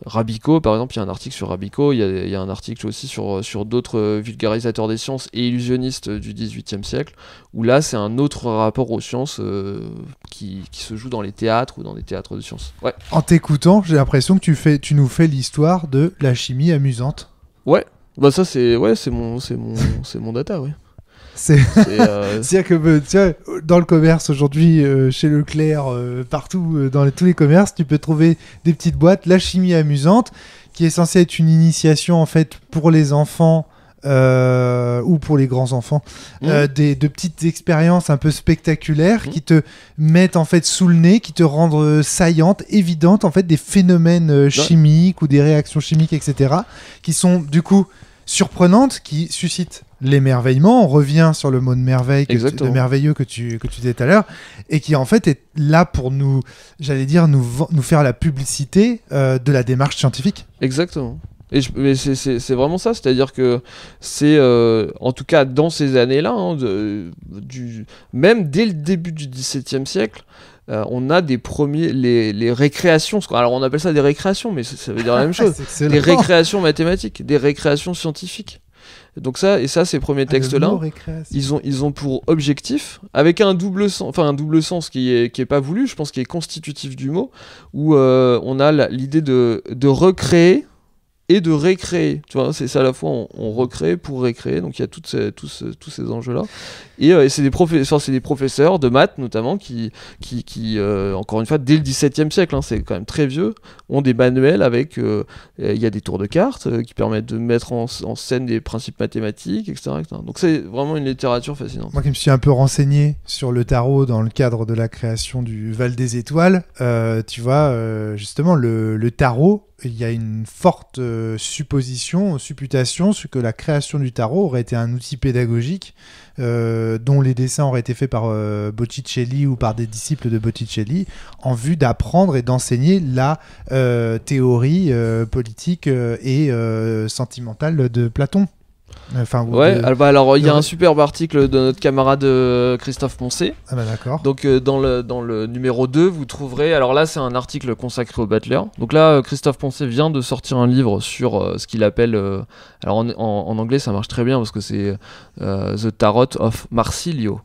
Rabico, par exemple, il y a un article sur Rabico, il y a un article aussi sur d'autres vulgarisateurs des sciences et illusionnistes du XVIIIe siècle, où là c'est un autre rapport aux sciences qui se joue dans les théâtres ou dans des théâtres de sciences. Ouais. En t'écoutant, j'ai l'impression que tu nous fais l'histoire de la chimie amusante. Ouais, bah ça c'est mon data, ouais. C'est-à-dire que tu vois, dans le commerce aujourd'hui, chez Leclerc, partout, dans tous les commerces, tu peux trouver des petites boîtes, la chimie amusante, qui est censée être une initiation en fait pour les enfants ou pour les grands enfants, de petites expériences un peu spectaculaires qui te mettent en fait sous le nez, qui te rendent saillantes, évidentes en fait des phénomènes chimiques ou des réactions chimiques, etc., qui sont du coup surprenantes, qui suscitent l'émerveillement. On revient sur le mot de merveille, de merveilleux que tu disais tout à l'heure, et qui en fait est là pour nous faire la publicité de la démarche scientifique. Exactement. Mais c'est vraiment ça, c'est-à-dire que c'est, en tout cas dans ces années-là, même dès le début du XVIIe siècle, on a des premiers, les récréations, alors on appelle ça des récréations, mais ça veut dire la même chose, des récréations mathématiques, des récréations scientifiques. Donc ces premiers textes-là, ils ont pour objectif, avec un double sens qui est pas voulu, je pense qu'il est constitutif du mot, où on a l'idée de recréer et de récréer, tu vois, c'est ça, à la fois on recrée pour récréer, donc il y a tous ces enjeux-là, et c'est des professeurs de maths notamment qui encore une fois dès le XVIIe siècle, c'est quand même très vieux, ont des manuels avec il y a des tours de cartes qui permettent de mettre en scène des principes mathématiques, etc. Donc c'est vraiment une littérature fascinante. Moi qui me suis un peu renseigné sur le tarot dans le cadre de la création du Val des Étoiles, tu vois, justement le tarot, il y a une forte supputation que la création du tarot aurait été un outil pédagogique dont les dessins auraient été faits par Botticelli ou par des disciples de Botticelli en vue d'apprendre et d'enseigner la théorie politique et sentimentale de Platon. Alors il y a un superbe article de notre camarade Christophe Poncet. Ah bah d'accord. Donc dans le numéro 2, vous trouverez... Alors là, c'est un article consacré au Battler. Donc là, Christophe Poncet vient de sortir un livre sur ce qu'il appelle... alors en anglais, ça marche très bien parce que c'est The Tarot of Marsilio.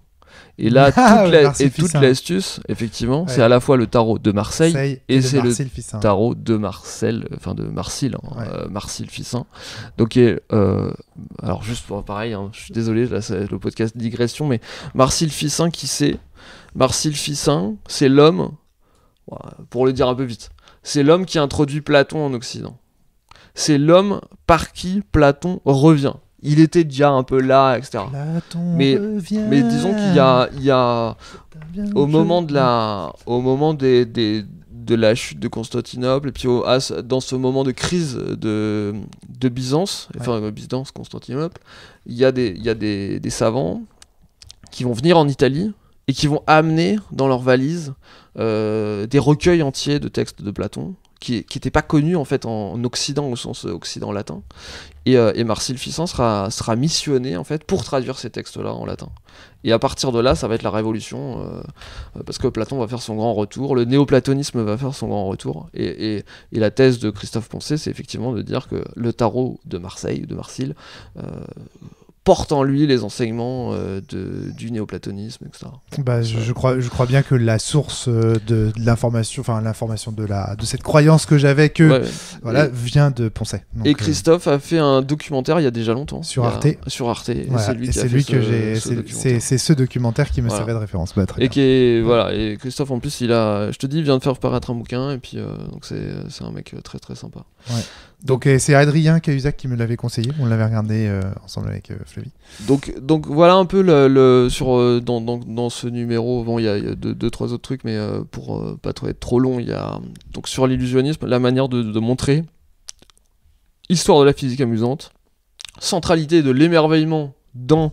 Et là, toute l'astuce, effectivement, c'est à la fois le tarot de Marseille et c'est le tarot de Marcel, enfin de Marsil, Marsil Fissin. Donc, alors juste pour pareil, je suis désolé, là c'est le podcast digression, mais Marsil Fissin, qui c'est ? Marsil Fissin, c'est l'homme, pour le dire un peu vite, c'est l'homme qui introduit Platon en Occident. C'est l'homme par qui Platon revient. Il était déjà un peu là, etc. Mais disons qu'il y a au moment de la chute de Constantinople et puis dans ce moment de crise de Byzance, Byzance, Constantinople, il y a des savants qui vont venir en Italie et qui vont amener dans leurs valises des recueils entiers de textes de Platon qui n'étaient pas connus en fait en Occident au sens Occident latin. Et Marsil Fissin sera missionné en fait pour traduire ces textes-là en latin. Et à partir de là, ça va être la révolution, parce que Platon va faire son grand retour, le néoplatonisme va faire son grand retour. Et la thèse de Christophe Poncet, c'est effectivement de dire que le tarot de Marseille, de Marsil, porte en lui les enseignements du néoplatonisme, etc. Je crois bien que la source de l'information, enfin l'information de cette croyance que j'avais vient de Poncet. Donc, et Christophe a fait un documentaire il y a déjà longtemps sur Arte. C'est ce documentaire qui me servait de référence. Et Christophe en plus il vient de faire paraître un bouquin et puis donc c'est un mec très très sympa. Ouais. Donc c'est Adrien Cahuzac qui me l'avait conseillé. On l'avait regardé ensemble avec Flavie. Donc voilà un peu dans ce numéro. Bon, il y a deux trois autres trucs, mais pour pas être trop long, il y a donc sur l'illusionnisme, la manière de montrer histoire de la physique amusante, centralité de l'émerveillement dans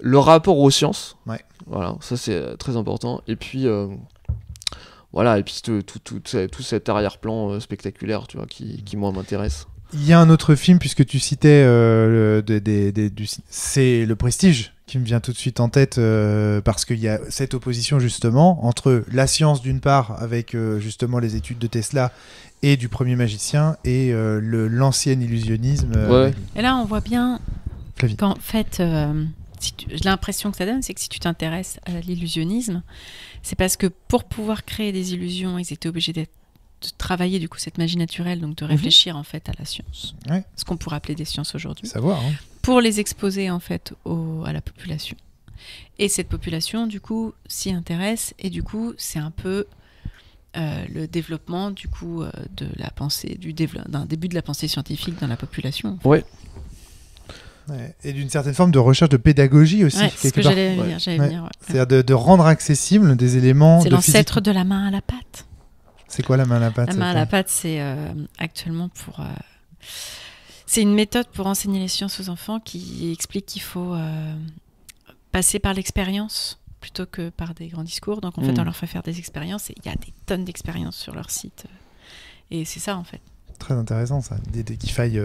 le rapport aux sciences. Ouais. Voilà, ça c'est très important. Et puis voilà, et puis tout cet arrière-plan spectaculaire, tu vois, qui moi m'intéresse. Il y a un autre film, puisque tu citais c'est Le Prestige qui me vient tout de suite en tête, parce qu'il y a cette opposition justement entre la science d'une part, avec justement les études de Tesla et du premier magicien, et l'ancien illusionnisme. Et là on voit bien qu'en fait, l'impression que ça donne, c'est que si tu t'intéresses à l'illusionnisme, c'est parce que pour pouvoir créer des illusions, ils étaient obligés de travailler du coup cette magie naturelle, donc de réfléchir en fait à la science, ce qu'on pourrait appeler des sciences aujourd'hui, pour les exposer en fait à la population. Et cette population du coup s'y intéresse, et du coup c'est un peu le développement du coup de la pensée, d'un début de la pensée scientifique dans la population. En fait. Ouais. Ouais. Et d'une certaine forme de recherche de pédagogie aussi. C'est ce que j'allais venir. C'est-à-dire de rendre accessibles des éléments. C'est l'ancêtre de la main à la pâte. C'est quoi la main à la pâte ? La main à la pâte, c'est actuellement c'est une méthode pour enseigner les sciences aux enfants qui explique qu'il faut passer par l'expérience plutôt que par des grands discours. Donc en fait, on leur fait faire des expériences, et il y a des tonnes d'expériences sur leur site. Et c'est ça en fait. Très intéressant ça, qu'il faille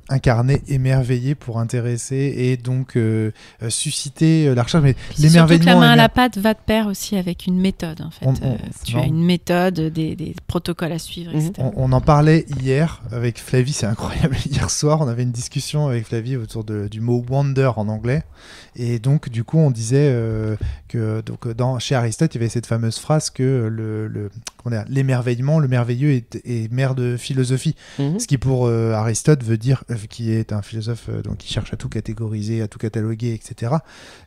incarner, émerveiller pour intéresser et donc susciter la recherche. Mais l'émerveillement. Surtout que la main à la pâte va de pair aussi avec une méthode en fait. Tu as une méthode, des protocoles à suivre, etc. On en parlait hier avec Flavie, c'est incroyable. Hier soir, on avait une discussion avec Flavie autour du mot wonder en anglais. Et donc, du coup, on disait que chez Aristote, il y avait cette fameuse phrase que l'émerveillement, le merveilleux est mère de philosophie. Ce qui, pour Aristote, veut dire, qui est un philosophe qui cherche à tout catégoriser, à tout cataloguer, etc.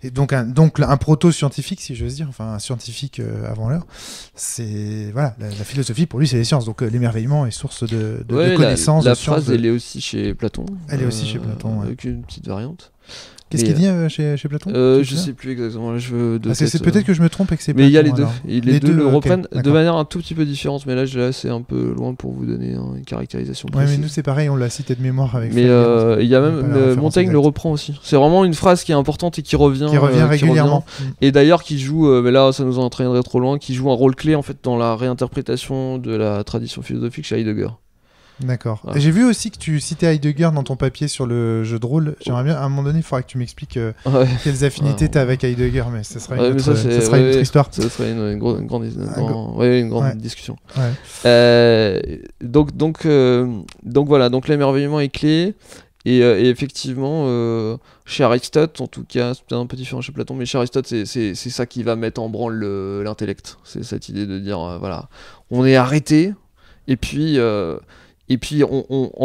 Et donc un proto-scientifique, si j'ose dire, enfin un scientifique avant l'heure, c'est la philosophie pour lui, c'est les sciences. Donc l'émerveillement est source de connaissances. La phrase, elle est aussi chez Platon. Elle est aussi chez Platon, avec une petite variante. Qu'est-ce qu'il dit chez Platon ? Je sais plus exactement. C'est peut-être que je me trompe et que c'est Platon. Mais il y a les deux. Les deux le reprennent de manière un tout petit peu différente. Mais là, c'est un peu loin pour vous donner une caractérisation précise. Ouais, mais nous, c'est pareil, on l'a cité de mémoire avec. Mais il y a même Montaigne le reprend aussi. C'est vraiment une phrase qui est importante et qui revient régulièrement. Et d'ailleurs, qui joue, mais là, ça nous entraînerait trop loin, qui joue un rôle clé en fait dans la réinterprétation de la tradition philosophique chez Heidegger. D'accord. Voilà. J'ai vu aussi que tu citais Heidegger dans ton papier sur le jeu de rôle. J'aimerais bien, à un moment donné, il faudra que tu m'expliques quelles affinités tu as avec Heidegger, mais ça sera une autre histoire. Ça serait une grande discussion. Ouais. Donc voilà, donc l'émerveillement est clé. Et effectivement, chez Aristote, en tout cas, c'est peut-être un peu différent chez Platon, mais chez Aristote, c'est ça qui va mettre en branle l'intellect. C'est cette idée de dire, voilà, on est arrêté, et puis en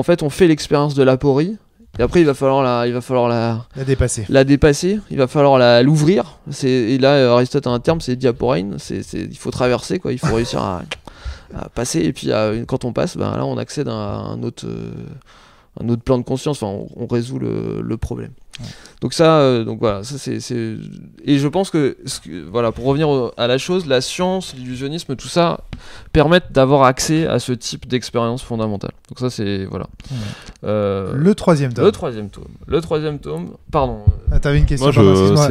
fait, on fait l'expérience de l'aporie, et après, il va falloir la dépasser. La dépasser, il va falloir l'ouvrir. Et là, Aristote a un terme, c'est diaporein, il faut traverser, quoi, il faut réussir à passer, et puis quand on passe, là, on accède à un autre plan de conscience, enfin, on résout le problème. Ouais. Donc voilà, ça c'est et je pense que voilà, pour revenir à la chose, la science, l'illusionnisme, tout ça permettent d'avoir accès à ce type d'expérience fondamentale. Donc ça c'est voilà. Ouais. Le troisième tome. Pardon. T'avais une question.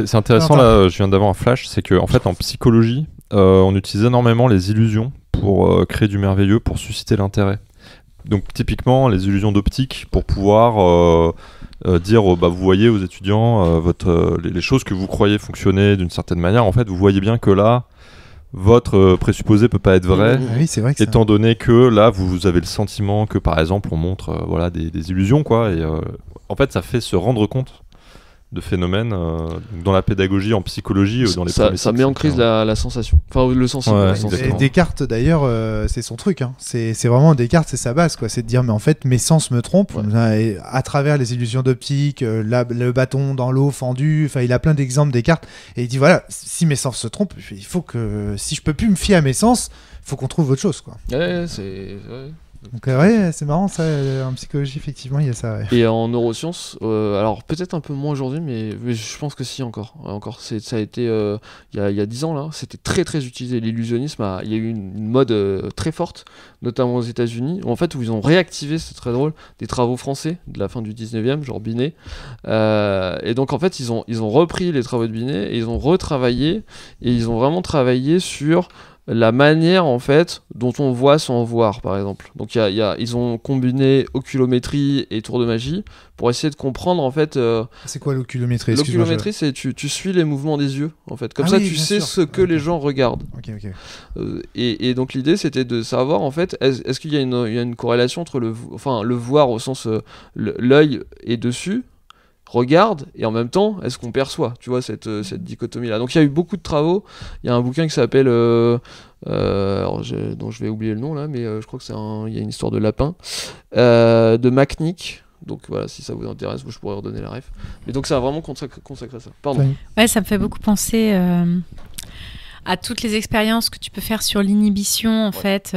C'est intéressant là. Je viens d'avoir un flash, c'est que en fait en psychologie, on utilise énormément les illusions pour créer du merveilleux, pour susciter l'intérêt. Donc typiquement les illusions d'optique pour pouvoir dire vous voyez aux étudiants les choses que vous croyez fonctionner d'une certaine manière, en fait vous voyez bien que là votre présupposé peut pas être vrai, oui, c'est vrai que étant donné que là vous avez le sentiment que par exemple on montre des illusions quoi, et en fait ça fait se rendre compte de phénomènes dans la pédagogie, en psychologie, dans les ça met en crise la sensation, enfin le sensible. Ouais, et Descartes d'ailleurs, c'est son truc, hein. C'est vraiment Descartes, c'est sa base, quoi. C'est de dire mais en fait mes sens me trompent, et à travers les illusions d'optique, le bâton dans l'eau fendu, enfin il a plein d'exemples Descartes, et il dit voilà, si mes sens se trompent, il faut que si je peux plus me fier à mes sens, faut qu'on trouve autre chose, quoi. Ouais, c'est donc c'est marrant ça, en psychologie effectivement il y a ça. Ouais. Et en neurosciences, alors peut-être un peu moins aujourd'hui, mais je pense que si encore ça a été il y a 10 ans là, c'était très très utilisé. L'illusionnisme, il y a eu une mode très forte, notamment aux États-Unis, où ils ont réactivé, c'est très drôle, des travaux français de la fin du 19e, genre Binet. Et donc en fait ils ont repris les travaux de Binet et ils ont retravaillé, et ils ont vraiment travaillé sur la manière en fait dont on voit sans voir, par exemple. Donc ils ont combiné oculométrie et tour de magie pour essayer de comprendre en fait. C'est quoi l'oculométrie ? L'oculométrie, c'est tu suis les mouvements des yeux en fait. Comme ça, tu sais ce que les gens regardent. Okay. Et donc l'idée, c'était de savoir en fait, est-ce qu'il y a une corrélation entre le voir au sens l'œil est dessus, regarde, et en même temps est-ce qu'on perçoit, tu vois, cette dichotomie là. Donc il y a eu beaucoup de travaux. Il y a un bouquin qui s'appelle dont je vais oublier le nom là, mais je crois que il y a une histoire de lapin de Macnick. Donc voilà, si ça vous intéresse, je pourrais redonner la ref. Mais donc ça a vraiment consacré ça. Pardon. Ouais, ça me fait beaucoup penser à toutes les expériences que tu peux faire sur l'inhibition en fait.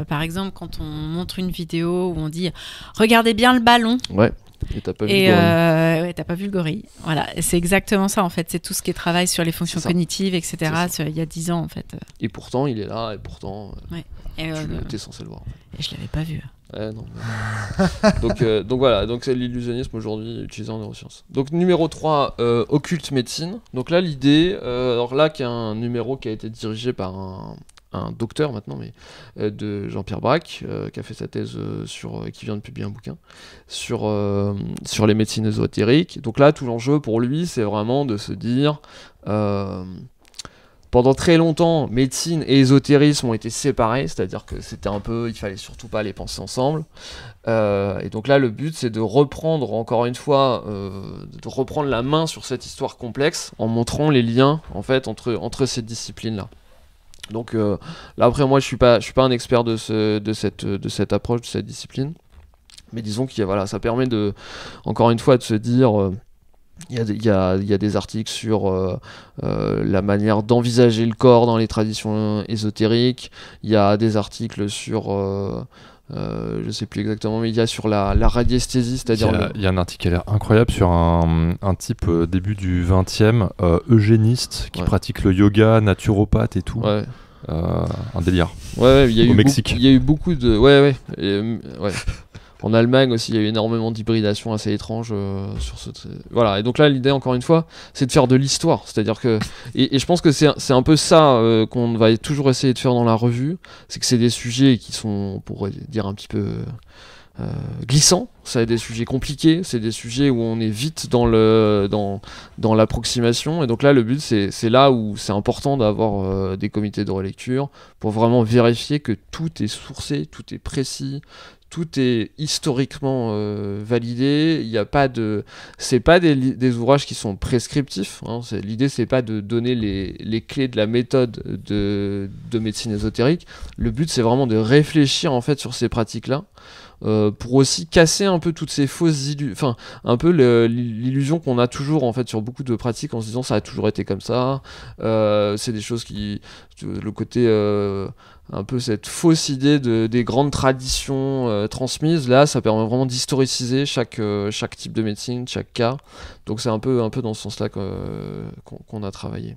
Par exemple, quand on montre une vidéo où on dit regardez bien le ballon. Ouais. Et t'as pas vu le gorille. T'as pas vu le gorille. Voilà, c'est exactement ça en fait. C'est tout ce qui est travail sur les fonctions cognitives, etc. Il y a 10 ans en fait. Et pourtant, il est là, et pourtant, tu es censé le voir. En fait. Et je l'avais pas vu. Non. donc voilà, donc c'est l'illusionnisme aujourd'hui utilisé en neurosciences. Donc numéro 3, occulte médecine. Donc là l'idée, alors là qui est un numéro qui a été dirigé par un docteur maintenant, mais de Jean-Pierre Braque, qui a fait sa thèse qui vient de publier un bouquin sur les médecines ésotériques. Donc là, tout l'enjeu pour lui, c'est vraiment de se dire, pendant très longtemps, médecine et ésotérisme ont été séparés, c'est-à-dire que c'était un peu, il fallait surtout pas les penser ensemble. Et donc là, le but, c'est de reprendre, encore une fois, de reprendre la main sur cette histoire complexe en montrant les liens, en fait, entre ces disciplines-là. Donc là après moi je suis pas un expert de cette approche, de cette discipline, mais disons que ça permet encore une fois de se dire il y a des articles sur la manière d'envisager le corps dans les traditions ésotériques, il y a des articles sur je sais plus exactement, mais il y a sur la radiesthésie, c'est-à-dire il y a un article qui a l'air incroyable sur un type début du 20e, eugéniste qui pratique le yoga, naturopathe et tout. Ouais. Un délire. Ouais, il y a au Mexique. Il y a eu beaucoup de ouais. En Allemagne aussi, il y a eu énormément d'hybridation assez étrange sur ce. Voilà. Et donc là, l'idée, encore une fois, c'est de faire de l'histoire. C'est-à-dire que et je pense que c'est un peu ça qu'on va toujours essayer de faire dans la revue, c'est que c'est des sujets qui sont, on pourrait dire un petit peu glissants, c'est des sujets compliqués, c'est des sujets où on est vite dans l'approximation, et donc là le but c'est là où c'est important d'avoir des comités de relecture pour vraiment vérifier que tout est sourcé, tout est précis, tout est historiquement validé. Il y a pas c'est pas des ouvrages qui sont prescriptifs, hein. L'idée c'est pas de donner les clés de la méthode de médecine ésotérique. Le but c'est vraiment de réfléchir en fait sur ces pratiques là, pour aussi casser un peu toutes ces fausses illusions, un peu l'illusion qu'on a toujours en fait sur beaucoup de pratiques en se disant ça a toujours été comme ça, c'est des choses le côté un peu cette fausse idée des grandes traditions transmises. Là ça permet vraiment d'historiciser chaque type de médecine, chaque cas, donc c'est un peu dans ce sens là qu'on a travaillé.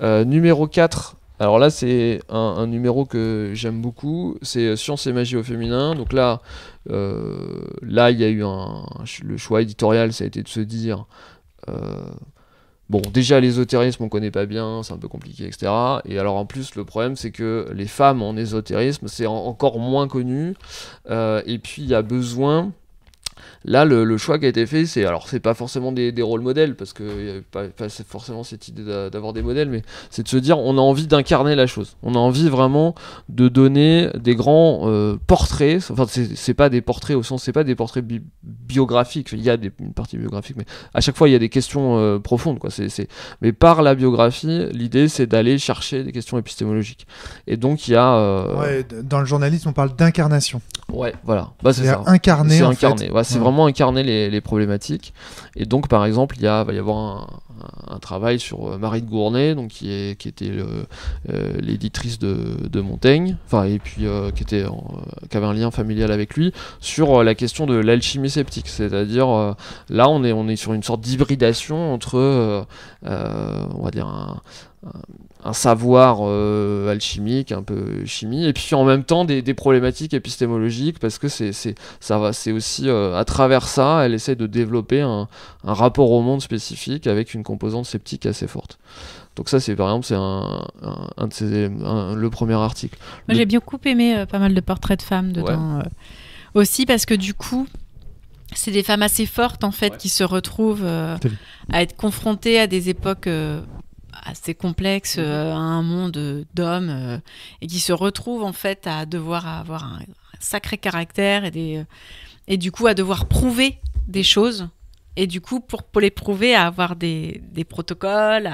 Numéro 4, alors là c'est un numéro que j'aime beaucoup, c'est Science et magie au féminin. Donc là il y a eu le choix éditorial, ça a été de se dire bon, déjà l'ésotérisme on connaît pas bien, c'est un peu compliqué, etc. Et alors en plus le problème c'est que les femmes en ésotérisme c'est encore moins connu, et puis il y a besoin. Là, le choix qui a été fait, c'est pas forcément des rôles modèles, parce qu'il n'y avait pas forcément cette idée d'avoir des modèles, mais c'est de se dire, on a envie d'incarner la chose. On a envie vraiment de donner des grands portraits. Enfin, c'est pas des portraits au sens, c'est pas des portraits biographiques. Il y a une partie biographique, mais à chaque fois, il y a des questions profondes, quoi. Mais par la biographie, l'idée, c'est d'aller chercher des questions épistémologiques. Et donc, il y a... Ouais, dans le journalisme, on parle d'incarnation. Ouais, voilà. Bah, c'est ça. Incarner, en incarner. fait. Ouais, c'est vraiment incarner les problématiques. Et donc, par exemple, va y avoir un travail sur Marie de Gournay, donc qui était l'éditrice de Montaigne, et puis qui avait un lien familial avec lui, sur la question de l'alchimie sceptique. C'est-à-dire, là, on est sur une sorte d'hybridation entre, on va dire, un savoir alchimique, un peu chimie, et puis en même temps des problématiques épistémologiques, parce que c'est aussi à travers ça, elle essaie de développer un rapport au monde spécifique avec une composante sceptique assez forte. Donc ça, par exemple, c'est le premier article. Moi, j'ai beaucoup aimé pas mal de portraits de femmes dedans, aussi, parce que du coup, c'est des femmes assez fortes, en fait, qui se retrouvent à être confrontées à des époques assez complexes, à un monde d'hommes, et qui se retrouvent, en fait, à devoir avoir un sacré caractère et du coup, à devoir prouver des choses. Et du coup, pour les prouver, à avoir des protocoles,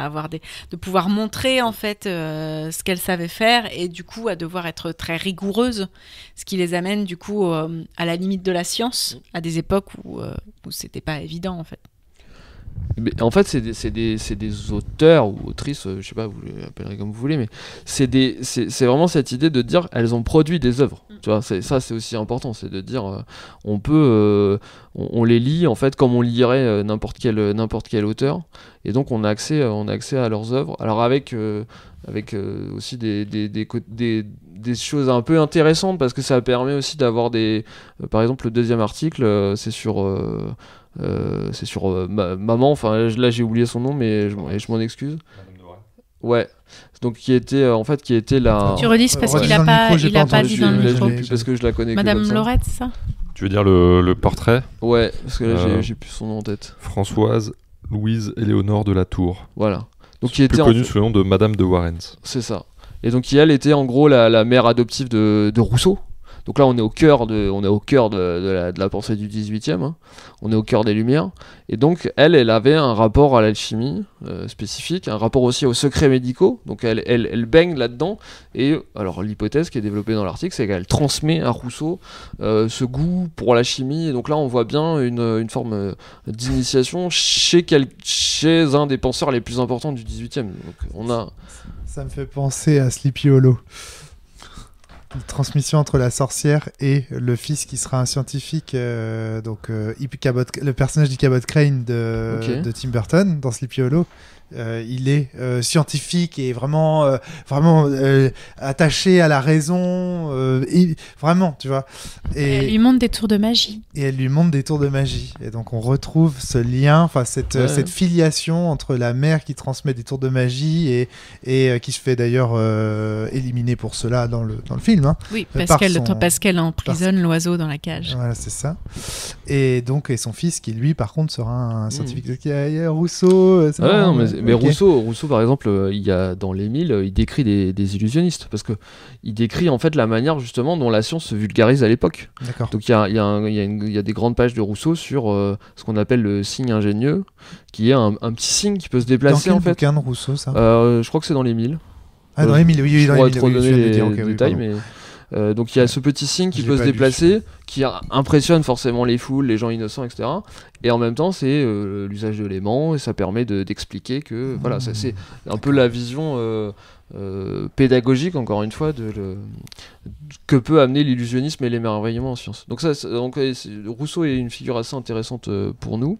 de pouvoir montrer en fait ce qu'elles savaient faire, et du coup à devoir être très rigoureuses, ce qui les amène du coup à la limite de la science, à des époques où c'était pas évident en fait. Mais en fait, c'est des auteurs ou autrices, je sais pas, vous les appellerez comme vous voulez, mais c'est vraiment cette idée de dire elles ont produit des œuvres. Tu vois, ça c'est aussi important, c'est de dire on les lit en fait comme on lirait n'importe quel auteur, et donc on a accès à leurs œuvres. Alors avec aussi des choses un peu intéressantes, parce que ça permet aussi d'avoir par exemple le deuxième article, c'est sur maman, enfin là j'ai oublié son nom, mais je m'en excuse. Ouais, donc qui était la... Tu redis, parce qu'il a pas dit dans le micro. Parce que je la connais. Madame Laurette, c'est ça? Tu veux dire le portrait? Ouais, parce que là j'ai plus son nom en tête. Françoise Louise Éléonore de la Tour. Voilà. Donc qui était plus connue sous le nom de Madame de Warrens. C'est ça. Et donc qui elle était en gros la mère adoptive de Rousseau. Donc là, on est au cœur de la pensée du 18e, hein. On est au cœur des Lumières. Et donc, elle avait un rapport à l'alchimie spécifique, un rapport aussi aux secrets médicaux. Donc, elle baigne là-dedans. Et alors, l'hypothèse qui est développée dans l'article, c'est qu'elle transmet à Rousseau ce goût pour la chimie. Et donc là, on voit bien une forme d'initiation chez un des penseurs les plus importants du 18e. Donc, Ça me fait penser à Sleepy Hollow. Une transmission entre la sorcière et le fils qui sera un scientifique, le personnage d'Ichabod Crane de Tim Burton dans Sleepy Hollow, il est scientifique et vraiment attaché à la raison, vraiment, tu vois. Et elle lui montre des tours de magie. Et elle lui montre des tours de magie. Et donc on retrouve ce lien, cette filiation entre la mère qui transmet des tours de magie et qui se fait d'ailleurs éliminer pour cela dans le film. Hein, oui, parce qu'elle emprisonne l'oiseau dans la cage. Voilà, c'est ça. Et son fils qui lui par contre sera un scientifique. Il y a Rousseau. Mais Rousseau par exemple, il y a dans l'Émile, il décrit des illusionnistes parce que il décrit en fait la manière justement dont la science se vulgarise à l'époque. D'accord. Donc il y a des grandes pages de Rousseau sur ce qu'on appelle le signe ingénieux, qui est un petit signe qui peut se déplacer en fait. Dans quel bouquin de Rousseau ça Je crois que c'est dans l'Émile. Ah, dans l'Émile, oui, dans l'Émile. Je pourrais trop donner les détails, mais donc il y a ce petit signe qui peut se déplacer, qui impressionne forcément les foules, les gens innocents, etc. Et en même temps, c'est l'usage de l'aimant, et ça permet d'expliquer que voilà, ça, c'est un peu la vision pédagogique, encore une fois, que peut amener l'illusionnisme et l'émerveillement en science. Donc Rousseau est une figure assez intéressante pour nous.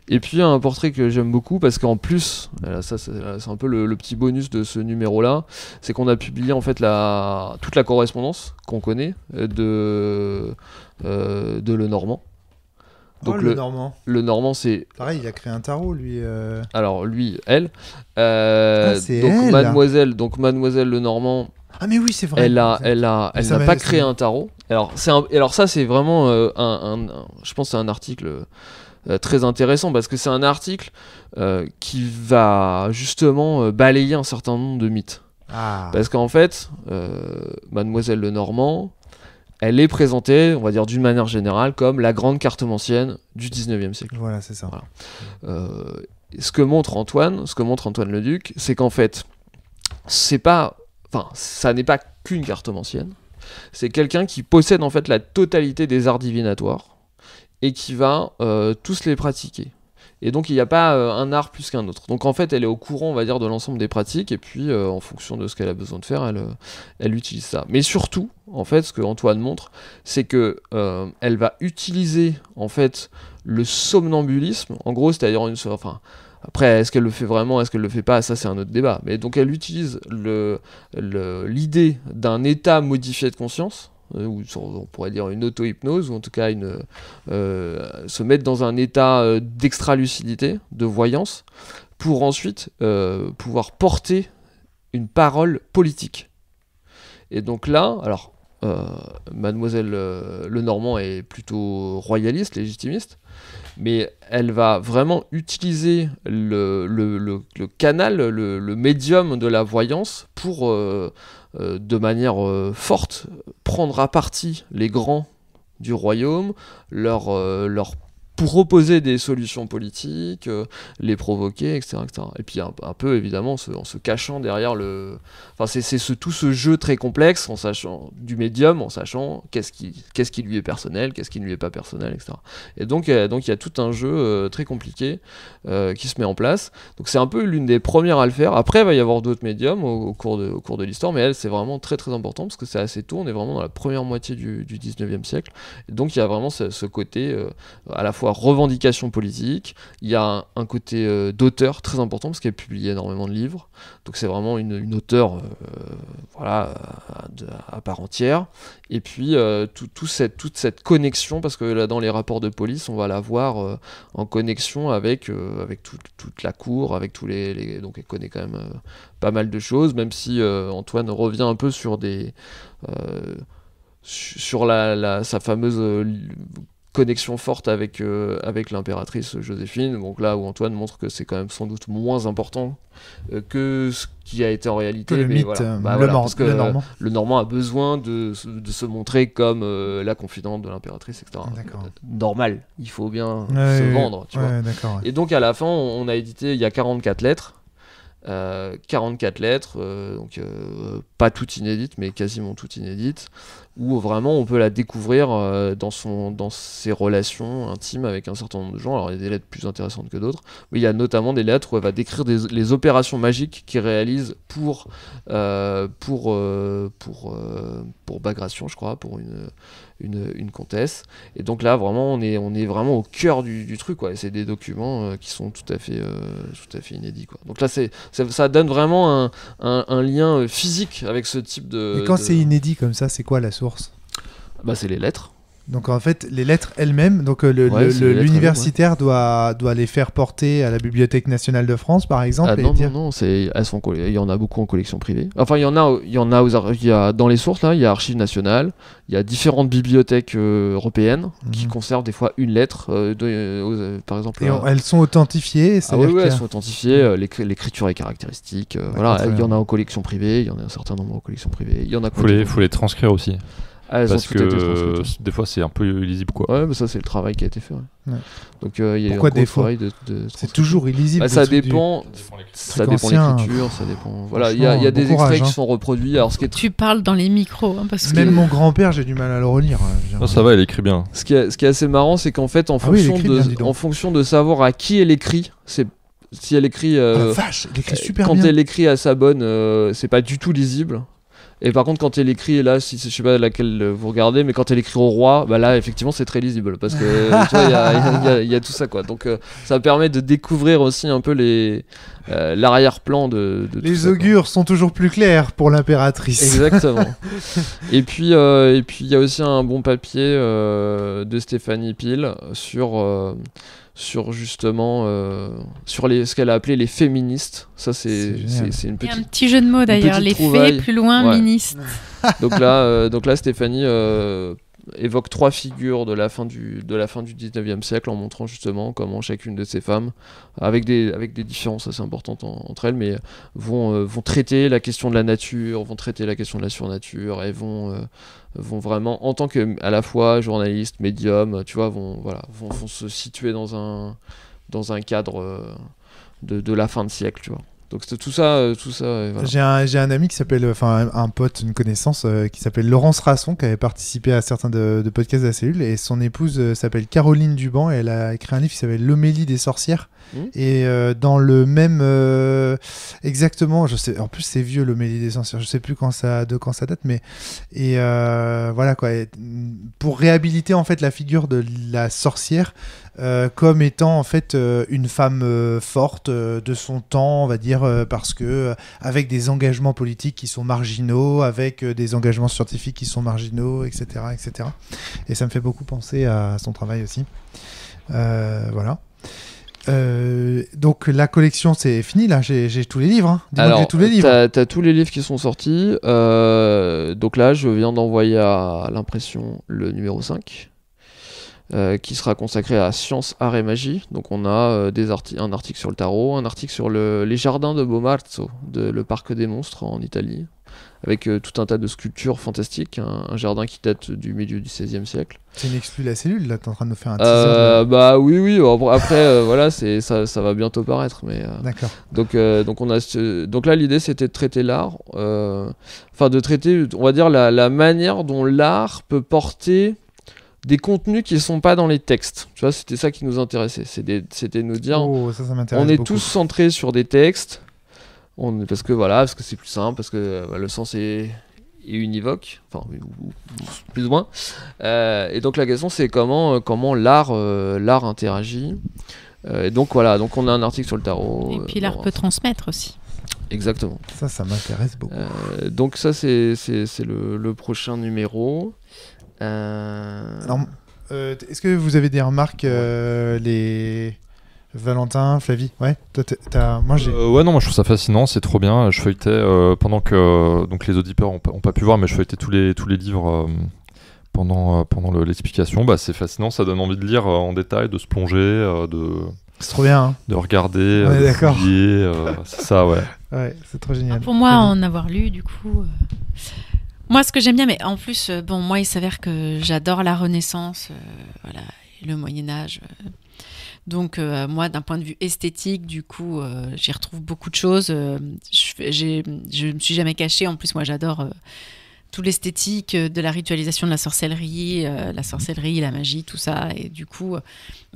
Et puis un portrait que j'aime beaucoup, parce qu'en plus, c'est un peu le petit bonus de ce numéro-là, c'est qu'on a publié en fait toute la correspondance qu'on connaît de Lenormand. Donc Lenormand. Lenormand, c'est... Pareil, il a créé un tarot, lui. Alors, lui, elle. C'est elle. Mademoiselle Lenormand... Ah mais oui, c'est vrai. Elle n'a pas créé un tarot. Alors ça, c'est vraiment je pense que c'est un article très intéressant, parce que c'est un article qui va justement balayer un certain nombre de mythes. Parce qu'en fait, Mademoiselle Lenormand, elle est présentée, on va dire d'une manière générale, comme la grande cartomancienne du 19e siècle. Voilà, c'est ça. Voilà. Ce que montre Antoine Leduc, c'est qu'en fait, ça n'est pas qu'une cartomancienne, c'est quelqu'un qui possède en fait la totalité des arts divinatoires et qui va tous les pratiquer. Et donc il n'y a pas un art plus qu'un autre. Donc en fait elle est au courant, on va dire, de l'ensemble des pratiques, et puis en fonction de ce qu'elle a besoin de faire, elle utilise ça. Mais surtout, en fait, ce que Antoine montre, c'est que elle va utiliser en fait le somnambulisme, en gros, c'est-à-dire après, est-ce qu'elle le fait vraiment, est-ce qu'elle le fait pas, ça c'est un autre débat. Mais donc elle utilise l'idée d'un état modifié de conscience, ou on pourrait dire une auto-hypnose, ou en tout cas se mettre dans un état d'extra-lucidité, de voyance, pour ensuite pouvoir porter une parole politique. Et donc là, alors, Mademoiselle Lenormand est plutôt royaliste, légitimiste, mais elle va vraiment utiliser le canal, le médium de la voyance pour, de manière forte, prendre à partie les grands du royaume, leur proposer des solutions politiques, les provoquer, etc., etc. Et puis un peu, évidemment, en se cachant derrière c'est tout ce jeu très complexe, en sachant du médium, en sachant qu'est-ce qui lui est personnel, qu'est-ce qui ne lui est pas personnel, etc. Et donc il y a tout un jeu très compliqué qui se met en place. Donc c'est un peu l'une des premières à le faire. Après, il va y avoir d'autres médiums au cours de l'histoire, mais elle, c'est vraiment très très important, parce que c'est assez tôt, on est vraiment dans la première moitié du 19e siècle. Et donc il y a vraiment ce côté à la fois revendication politique, il y a un côté d'auteur très important, parce qu'elle publie énormément de livres, donc c'est vraiment une auteure à part entière. Et puis toute cette connexion, parce que là dans les rapports de police on va la voir en connexion avec toute la cour, avec tous les donc elle connaît quand même pas mal de choses, même si Antoine revient un peu sur sa fameuse connexion forte avec l'impératrice Joséphine, donc là où Antoine montre que c'est quand même sans doute moins important que ce qui a été en réalité. Le mythe, parce que le Normand a besoin de se montrer comme la confidente de l'impératrice, etc. Normal, il faut bien se vendre, tu vois. Et donc à la fin, on a édité, il y a 44 lettres. 44 lettres, donc pas toutes inédites, mais quasiment toutes inédites, où vraiment on peut la découvrir dans ses relations intimes avec un certain nombre de gens. Alors il y a des lettres plus intéressantes que d'autres, mais il y a notamment des lettres où elle va décrire les opérations magiques qu'il réalise pour Bagration, je crois, pour une comtesse. Et donc là, vraiment, on est vraiment au cœur du truc, quoi. Et c'est des documents qui sont tout à fait inédits, quoi. Donc là, ça donne vraiment un lien physique avec ce type de... Et quand c'est inédit comme ça, c'est quoi la source ? Bah, c'est les lettres. Donc en fait, les lettres elles-mêmes, donc l'universitaire doit les faire porter à la Bibliothèque nationale de France, par exemple. Ah, non, il y en a beaucoup en collection privée. Enfin, il y en a dans les sources là, il y a Archives nationales, il y a différentes bibliothèques européennes qui conservent des fois une lettre, par exemple. Et elles sont authentifiées. Oui, elles sont authentifiées. L'écriture est caractéristique. Voilà, il y en a en collection privée, il y en a un certain nombre en collection privée. Il y en a. Faut les transcrire aussi. Parce que des fois c'est un peu illisible, quoi. Ouais, mais ça c'est le travail qui a été fait. Ouais. Donc il y a pourquoi un gros travail de c'est toujours illisible. Ça dépend l'écriture, ça dépend. Voilà, il y a des extraits qui sont reproduits. Alors tu parles dans les micros, hein, parce même mon grand-père, j'ai du mal à le relire. Non, ça va, il écrit bien. Ce qui est assez marrant, c'est qu'en fait, en fonction de savoir à qui elle écrit, si elle écrit, vache, elle écrit super quand bien. elle écrit à sa bonne, c'est pas du tout lisible. Et par contre, quand elle écrit, là, je sais pas laquelle vous regardez, mais quand elle écrit au roi, bah là, effectivement, c'est très lisible parce que tu vois, il y a tout ça, quoi. Donc, ça permet de découvrir aussi un peu l'arrière-plan de les augures sont toujours plus clairs pour l'impératrice. Exactement. Et puis, il y a aussi un bon papier de Stéphanie Peel sur justement ce qu'elle a appelé les féministes. Ça c'est une petite, il y a un petit jeu de mots d'ailleurs, les faits plus loin ministes. donc là Stéphanie évoque 3 figures de la fin du 19e siècle en montrant justement comment chacune de ces femmes, avec des différences assez importantes entre elles, mais vont traiter la question de la nature, vont traiter la question de la surnature, et vont vraiment, en tant que à la fois journaliste, médium, tu vois, vont se situer dans un cadre de la fin de siècle, tu vois. Donc c'est tout ça. Voilà. J'ai un ami qui s'appelle, enfin un pote, une connaissance qui s'appelle Laurence Rasson, qui avait participé à certains de podcasts de la cellule, et son épouse s'appelle Caroline Duban, et elle a écrit un livre qui s'appelle L'Homélie des sorcières. Et dans le même exactement, je sais, en plus c'est vieux, l'Homélie des sorcières, je sais plus quand ça date, mais voilà quoi, pour réhabiliter en fait la figure de la sorcière comme étant en fait une femme forte de son temps, on va dire, parce que avec des engagements politiques qui sont marginaux, avec des engagements scientifiques qui sont marginaux, etc., etc. Et ça me fait beaucoup penser à son travail aussi. Voilà. Donc la collection c'est fini là, j'ai tous les livres. Hein. Alors, j'ai tous les livres. T'as tous les livres qui sont sortis. Donc là, je viens d'envoyer à l'impression le numéro 5. Qui sera consacré à science, art et magie. Donc on a un article sur le tarot, un article sur les jardins de Bomarzo, le parc des monstres en Italie, avec tout un tas de sculptures fantastiques, un jardin qui date du milieu du XVIe siècle. C'est une exclue la cellule, là, t'es en train de nous faire un teaser. Bah oui, après, voilà, ça va bientôt paraître. Mais, d'accord. Donc là, l'idée, c'était de traiter l'art, de traiter, on va dire, la manière dont l'art peut porter des contenus qui ne sont pas dans les textes. Tu vois, c'était ça qui nous intéressait. C'était de nous dire, ça m'intéresse on est beaucoup. tous centrés sur des textes, parce que c'est plus simple, parce que le sens est univoque, enfin, plus ou moins. Et donc la question, c'est comment l'art interagit. Et donc voilà, donc on a un article sur le tarot. Et puis l'art peut transmettre aussi. Exactement. Ça m'intéresse beaucoup. Donc ça, c'est le prochain numéro. Alors, est-ce que vous avez des remarques, les Valentin, Flavie? Ouais, moi j'ai. Ouais, non, moi je trouve ça fascinant, c'est trop bien. Je feuilletais pendant que donc les auditeurs ont pas pu voir, mais je feuilletais tous les livres pendant l'explication. Bah, c'est fascinant, ça donne envie de lire en détail, de se plonger, c'est trop bien. Hein. De regarder, ouais, de d'accord. fouiller, c'est ça, ouais. Ouais, c'est trop génial. Pour moi, en avoir lu, du coup. Moi, ce que j'aime bien, mais en plus, moi, il s'avère que j'adore la Renaissance, voilà, et le Moyen-Âge. Donc, moi, d'un point de vue esthétique, du coup, j'y retrouve beaucoup de choses. Je me suis jamais cachée. En plus, moi, j'adore tout l'esthétique de la ritualisation de la sorcellerie, la magie, tout ça. Et du coup,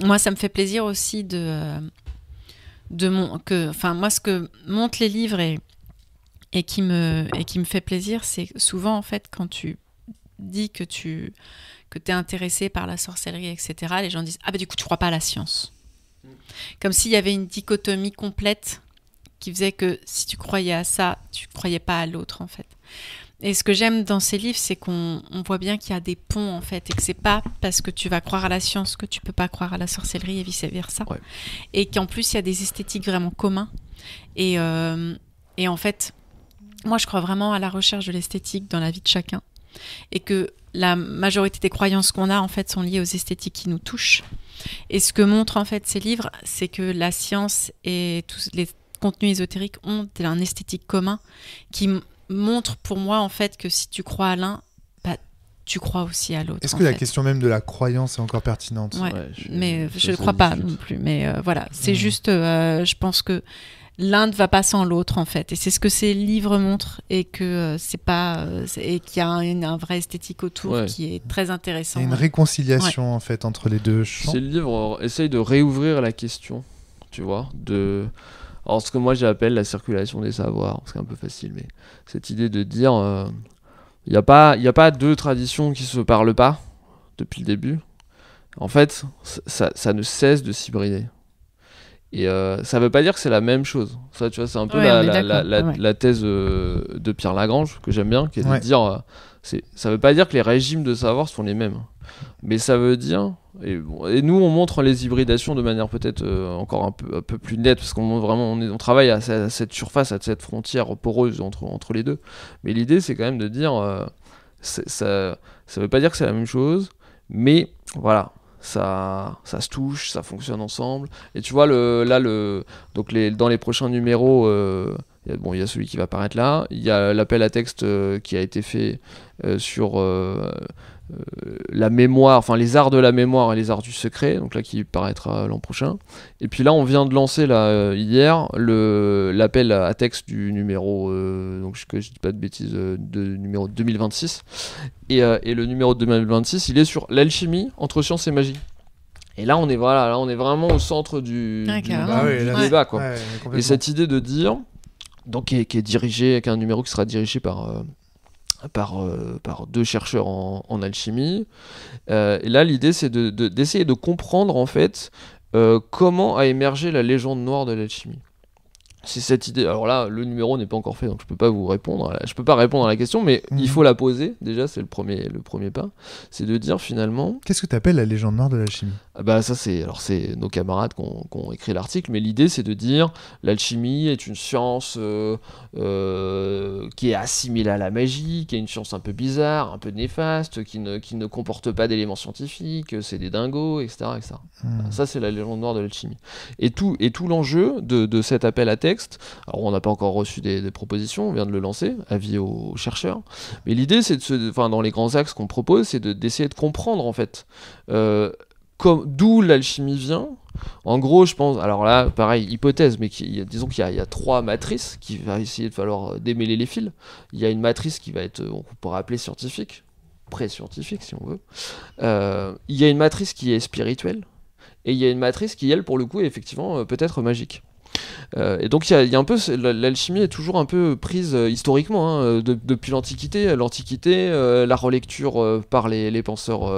moi, ça me fait plaisir aussi moi, ce que montrent les livres et qui me fait plaisir, c'est souvent en fait quand tu dis que tu que tu es intéressé par la sorcellerie, etc., les gens disent « Ah bah du coup, tu crois pas à la science ». Comme s'il y avait une dichotomie complète qui faisait que si tu croyais à ça, tu croyais pas à l'autre, en fait. Et ce que j'aime dans ces livres, c'est qu'on voit bien qu'il y a des ponts, en fait, et que c'est pas parce que tu vas croire à la science que tu peux pas croire à la sorcellerie et vice-versa. Ouais. Et qu'en plus, il y a des esthétiques vraiment communs. Et en fait, moi, je crois vraiment à la recherche de l'esthétique dans la vie de chacun. Et que la majorité des croyances qu'on a, en fait, sont liées aux esthétiques qui nous touchent. Et ce que montrent, en fait, ces livres, c'est que la science et tous les contenus ésotériques ont un esthétique commun qui montre pour moi en fait que si tu crois à l'un, bah, tu crois aussi à l'autre. Est-ce que la question même de la croyance est encore pertinente ? Ouais, mais je ne crois pas non plus. Mais voilà, c'est juste, je pense que l'un ne va pas sans l'autre en fait, et c'est ce que ces livres montrent, et que c'est pas, et qu'il y a un vrai esthétique autour qui est très intéressant. Il y a une réconciliation en fait entre les deux champs. Ces livres essayent de réouvrir la question, tu vois, alors, ce que moi j'appelle la circulation des savoirs, c'est un peu facile, mais cette idée de dire il n'y a pas deux traditions qui se parlent pas depuis le début. En fait, ça ne cesse de s'hybrider. Et ça veut pas dire que c'est la même chose. Ça, tu vois, c'est un peu la thèse de Pierre Lagrange, que j'aime bien, qui est de dire ça veut pas dire que les régimes de savoir sont les mêmes. Mais ça veut dire, et nous on montre les hybridations de manière peut-être encore un peu plus nette, parce qu'on montre vraiment, on travaille à cette surface, à cette frontière poreuse entre les deux. Mais l'idée c'est quand même de dire, ça veut pas dire que c'est la même chose, mais voilà, ça se touche, ça fonctionne ensemble. Et tu vois, donc dans les prochains numéros, il y a celui qui va apparaître là, il y a l'appel à texte qui a été fait sur la mémoire, enfin les arts de la mémoire et les arts du secret, donc là qui paraîtra l'an prochain. Et puis là on vient de lancer hier l'appel à texte du numéro, donc que je dis pas de bêtises, de numéro 2026. Et le numéro de 2026, il est sur l'alchimie entre science et magie. Et là on est vraiment au centre du débat quoi. Ouais, et cette idée de dire, donc qui est dirigé, avec un numéro qui sera dirigé par deux chercheurs en alchimie. Et là, l'idée, c'est d'essayer de comprendre, en fait, comment a émergé la légende noire de l'alchimie. C'est cette idée. Alors là, le numéro n'est pas encore fait, donc je peux pas vous répondre. Je peux pas répondre à la question, mais il faut la poser. Déjà, c'est le premier pas. C'est de dire, finalement... Qu'est-ce que tu appelles la légende noire de l'alchimie ? Bah ça, c'est nos camarades qui ont écrit l'article, mais l'idée, c'est de dire l'alchimie est une science qui est assimilée à la magie, qui est une science un peu bizarre, un peu néfaste, qui ne comporte pas d'éléments scientifiques, c'est des dingos, etc. etc. Ça, c'est la légende noire de l'alchimie. Et tout l'enjeu de cet appel à texte, alors on n'a pas encore reçu des propositions, on vient de le lancer, avis aux chercheurs, mais l'idée, c'est dans les grands axes qu'on propose, c'est d'essayer de comprendre, en fait, d'où l'alchimie vient. En gros, je pense, alors là, pareil, hypothèse, mais disons qu'il y a trois matrices qui va essayer de falloir démêler les fils. Il y a une matrice qui va être, on pourrait appeler scientifique, pré-scientifique si on veut. Il y a une matrice qui est spirituelle, et il y a une matrice qui, elle, pour le coup, est effectivement peut-être magique. Et donc il y a un peu, l'alchimie est toujours un peu prise historiquement, depuis l'Antiquité, la relecture par les penseurs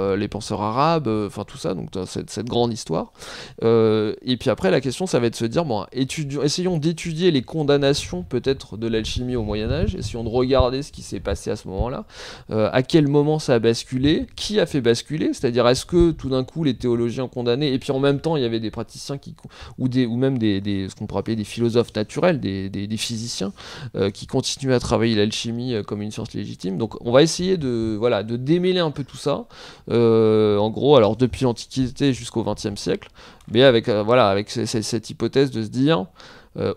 arabes, enfin tout ça, donc cette grande histoire. Et puis après la question, ça va être de se dire, bon, essayons d'étudier les condamnations peut-être de l'alchimie au Moyen-Âge, essayons de regarder ce qui s'est passé à ce moment-là, à quel moment ça a basculé, qui a fait basculer, c'est-à-dire est-ce que tout d'un coup les théologiens condamnaient, et puis en même temps il y avait des praticiens ou même ce qu'on pourrait appeler des philosophes naturels, des physiciens qui continuent à travailler l'alchimie comme une science légitime. Donc on va essayer de démêler un peu tout ça, en gros, alors depuis l'Antiquité jusqu'au XXe siècle, mais avec cette hypothèse de se dire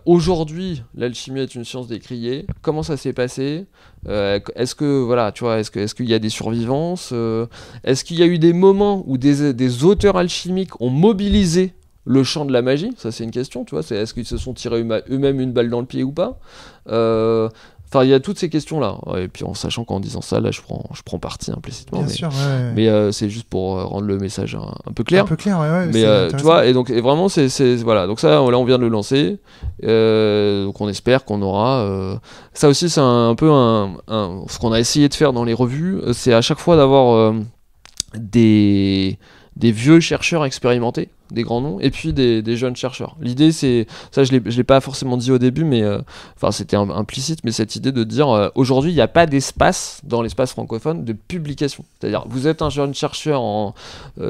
aujourd'hui l'alchimie est une science décriée, comment ça s'est passé, est-ce qu'il y a des survivances, est-ce qu'il y a eu des moments où des auteurs alchimiques ont mobilisé le champ de la magie, ça c'est une question, tu vois, est-ce qu'ils se sont tirés eux-mêmes une balle dans le pied ou pas, enfin il y a toutes ces questions là, et puis en sachant qu'en disant ça là je prends parti implicitement, mais c'est juste pour rendre le message un peu clair, mais tu vois, et vraiment c'est voilà, donc ça là on vient de le lancer, donc on espère qu'on aura ça aussi, c'est un peu ce qu'on a essayé de faire dans les revues, c'est à chaque fois d'avoir des vieux chercheurs expérimentés, des grands noms, et puis des jeunes chercheurs. L'idée, c'est, ça je l'ai pas forcément dit au début, mais c'était implicite, mais cette idée de dire, aujourd'hui, il n'y a pas d'espace, dans l'espace francophone, de publication. C'est-à-dire, vous êtes un jeune chercheur en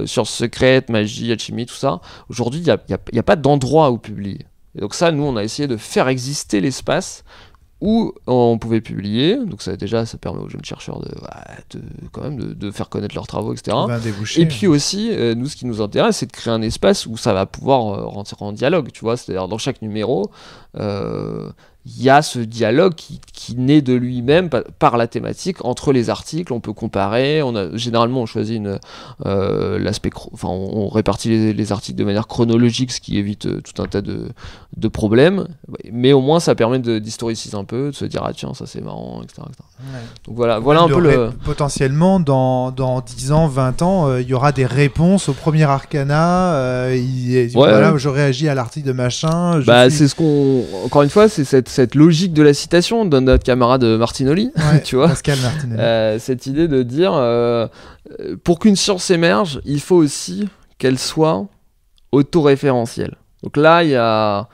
sciences secrètes, magie, alchimie, tout ça, aujourd'hui, il n'y a pas d'endroit où publier. Et donc ça, nous, on a essayé de faire exister l'espace où on pouvait publier, donc ça permet aux jeunes chercheurs de faire connaître leurs travaux, etc. Et puis aussi, nous, ce qui nous intéresse, c'est de créer un espace où ça va pouvoir rentrer en dialogue, tu vois, c'est-à-dire dans chaque numéro, il y a ce dialogue qui naît de lui-même par la thématique entre les articles. On peut comparer. Généralement, on choisit l'aspect. On répartit les articles de manière chronologique, ce qui évite tout un tas de problèmes. Mais au moins, ça permet d'historiciser un peu, de se dire ah tiens, ça c'est marrant, etc. Ouais. Donc voilà un peu le. Potentiellement, dans 10 ans, 20 ans, il y aura des réponses au premier arcana. Voilà, je réagis à l'article de machin. C'est ce qu'on. Encore une fois, c'est cette logique de la citation de notre camarade Martinoli, tu vois, Pascal Martinoli. Cette idée de dire pour qu'une science émerge, il faut aussi qu'elle soit autoréférentielle. Donc là,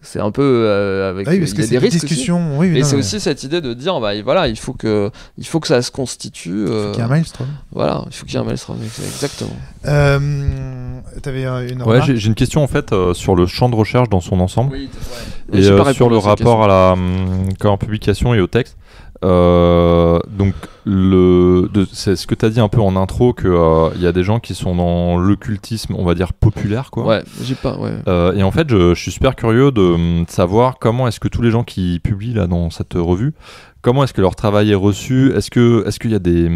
c'est un peu avec il y a des risques discussions aussi. Et c'est aussi cette idée de dire voilà, il faut que ça se constitue. Il faut qu'il y ait un maelstrom. Voilà, il faut qu'il y ait un maelstrom, exactement. T'avais une remarque ? J'ai une question en fait sur le champ de recherche dans son ensemble et sur le rapport à la publication et au texte. Donc c'est ce que tu as dit un peu en intro, que y a des gens qui sont dans l'occultisme, on va dire populaire, quoi. Ouais. Et en fait, je suis super curieux de savoir comment est-ce que tous les gens qui publient là dans cette revue, comment est-ce que leur travail est reçu. Est-ce qu'il y a des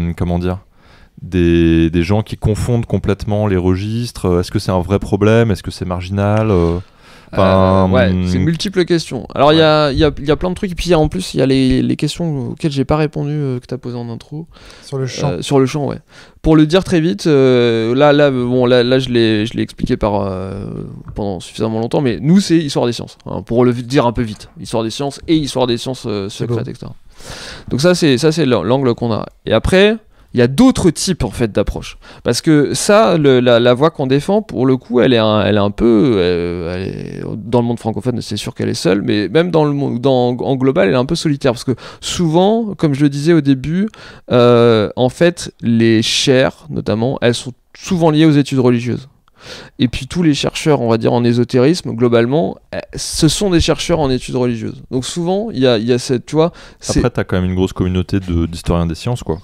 gens qui confondent complètement les registres? Est-ce que c'est un vrai problème? Est-ce que c'est marginal? C'est multiples questions. Alors il y a plein de trucs, et puis en plus il y a les questions auxquelles j'ai pas répondu, que tu as posées en intro. Sur le champ. Sur le champ, ouais. Pour le dire très vite, là je l'ai expliqué pendant suffisamment longtemps, mais nous c'est Histoire des sciences, hein, pour le dire un peu vite. Histoire des sciences et Histoire des sciences secrètes, etc. Donc ça c'est l'angle qu'on a. Et après, il y a d'autres types en fait d'approches, parce que ça, la voie qu'on défend, pour le coup, elle est un peu, dans le monde francophone, c'est sûr qu'elle est seule, mais même en global, elle est un peu solitaire, parce que souvent, comme je le disais au début, en fait, les chaires, notamment, elles sont souvent liées aux études religieuses. Et puis tous les chercheurs, on va dire en ésotérisme, globalement, ce sont des chercheurs en études religieuses. Donc souvent, il y a cette, tu vois. Après, t'as quand même une grosse communauté d'historiens des sciences, quoi.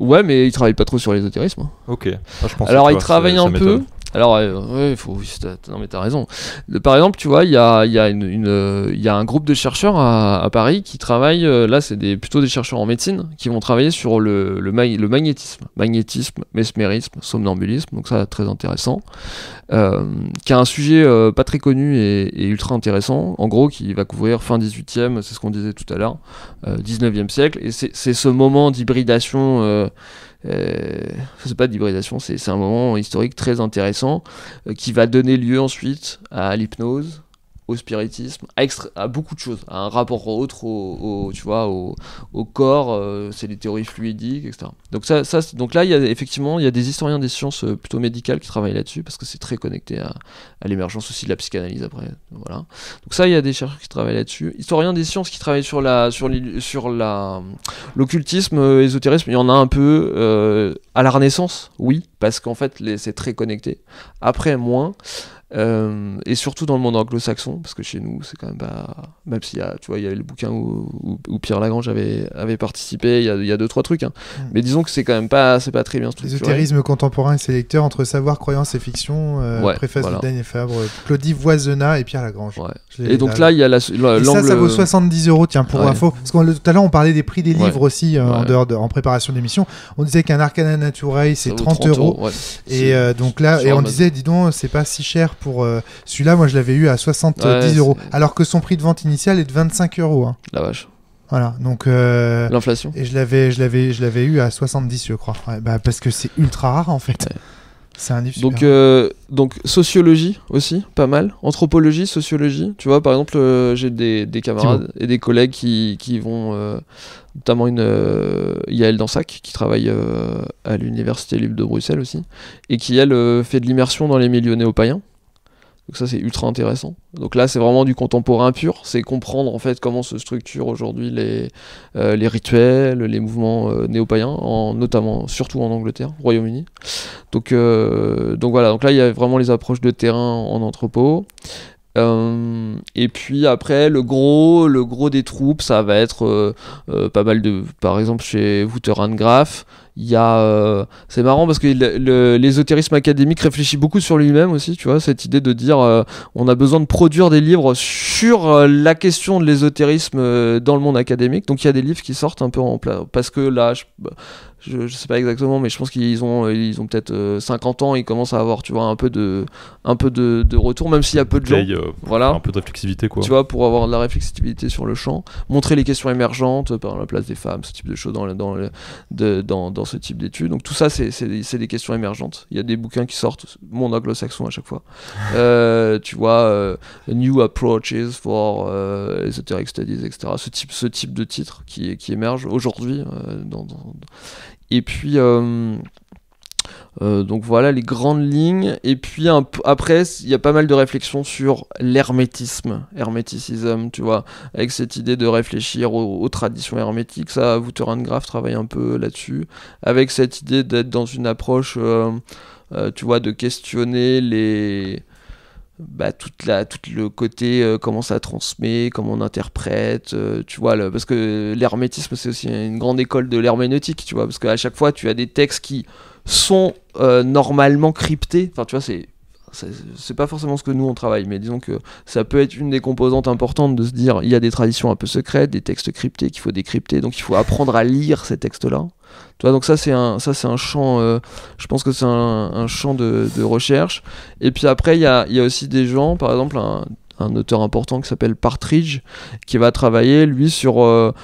Ouais, mais ils travaillent pas trop sur l'ésotérisme. Hein. Ok. Je pense alors ils travaillent un peu. Alors, non mais t'as raison. Par exemple, tu vois, il y a un groupe de chercheurs à Paris qui travaillent, là c'est plutôt des chercheurs en médecine, qui vont travailler sur le magnétisme, mesmérisme, somnambulisme, donc ça très intéressant, qui a un sujet pas très connu et ultra intéressant, en gros qui va couvrir fin 18e, c'est ce qu'on disait tout à l'heure, 19e siècle, et c'est ce moment d'hybridation, c'est pas d'hybridation, c'est un moment historique très intéressant qui va donner lieu ensuite à l'hypnose, au spiritisme, à beaucoup de choses, à un rapport autre au corps, c'est les théories fluidiques, etc. Donc là, il y a des historiens des sciences plutôt médicales qui travaillent là-dessus, parce que c'est très connecté à l'émergence aussi de la psychanalyse après. Voilà. Donc ça, il y a des chercheurs qui travaillent là-dessus. Historiens des sciences qui travaillent sur l'occultisme, ésotérisme, il y en a un peu à la Renaissance, oui, parce qu'en fait, c'est très connecté. Après, moins. Et surtout dans le monde anglo-saxon, parce que chez nous c'est quand même pas, même s'il y a, tu vois, il y avait le bouquin où Pierre Lagrange avait participé, il y a 2-3 trucs, hein. Mais disons que c'est quand même pas très bien structuré. L'ésotérisme contemporain et sélecteur entre savoir, croyance et fiction, préface de Daniel Fabre, Claudie Voisenat et Pierre Lagrange. Et donc là il y a l'angle... ça vaut 70€, tiens, pour info, parce que tout à l'heure on parlait des prix des livres aussi, en préparation d'émission, on disait qu'un Arcana Naturae c'est 30€, et donc là, et on disait, dis donc, c'est pas si cher pour celui-là, moi je l'avais eu à 70€, alors que son prix de vente initial est de 25€. Hein. La vache. Voilà, donc l'inflation. Et je l'avais eu à 70, je crois. Ouais, parce que c'est ultra rare en fait. Ouais. C'est un livre super. Donc sociologie aussi, pas mal. Anthropologie, sociologie. Tu vois, par exemple, j'ai des camarades et des collègues qui vont... notamment Yael Dansac, qui travaille à l'Université libre de Bruxelles aussi, et qui, elle, fait de l'immersion dans les milieux néo-païens. Donc ça, c'est ultra intéressant. Donc là, c'est vraiment du contemporain pur. C'est comprendre en fait comment se structurent aujourd'hui les rituels, les mouvements néo-païens, notamment, surtout en Angleterre, au Royaume-Uni. Donc voilà. Donc là, il y a vraiment les approches de terrain en anthropo. Et puis après, le gros des troupes, ça va être pas mal de... Par exemple, chez Wouter and Graf, il y a... c'est marrant parce que l'ésotérisme académique réfléchit beaucoup sur lui-même aussi, tu vois, cette idée de dire on a besoin de produire des livres sur la question de l'ésotérisme dans le monde académique. Donc il y a des livres qui sortent un peu en plein... Parce que là... Je sais pas exactement, mais je pense qu'ils ont peut-être 50 ans, ils commencent à avoir, tu vois, un peu de retour, même s'il y a peu de gens. Voilà. Un peu de réflexivité, quoi. Tu vois, pour avoir de la réflexivité sur le champ. Montrer les questions émergentes, par la place des femmes, ce type de choses dans ce type d'études. Donc tout ça, c'est des questions émergentes. Il y a des bouquins qui sortent, monde anglo-saxon à chaque fois. Tu vois, New Approaches for Esoteric Studies, etc. Ce type de titres qui émergent aujourd'hui Et puis, donc voilà les grandes lignes. Et puis après, il y a pas mal de réflexions sur hermétisme, tu vois, avec cette idée de réfléchir aux traditions hermétiques. Ça, Wouter and Graf travaille un peu là-dessus, avec cette idée d'être dans une approche, tu vois, de questionner tout le côté comment ça transmet, comment on interprète, tu vois, parce que l'hermétisme c'est aussi une grande école de l'herméneutique, tu vois, parce qu'à chaque fois tu as des textes qui sont normalement cryptés, enfin tu vois, c'est pas forcément ce que nous on travaille, mais disons que ça peut être une des composantes importantes de se dire il y a des traditions un peu secrètes, des textes cryptés qu'il faut décrypter, donc il faut apprendre à lire ces textes-là. Tu vois, donc ça c'est un champ, je pense que c'est un champ de recherche. Et puis après il y a aussi des gens, par exemple un auteur important qui s'appelle Partridge, qui va travailler lui sur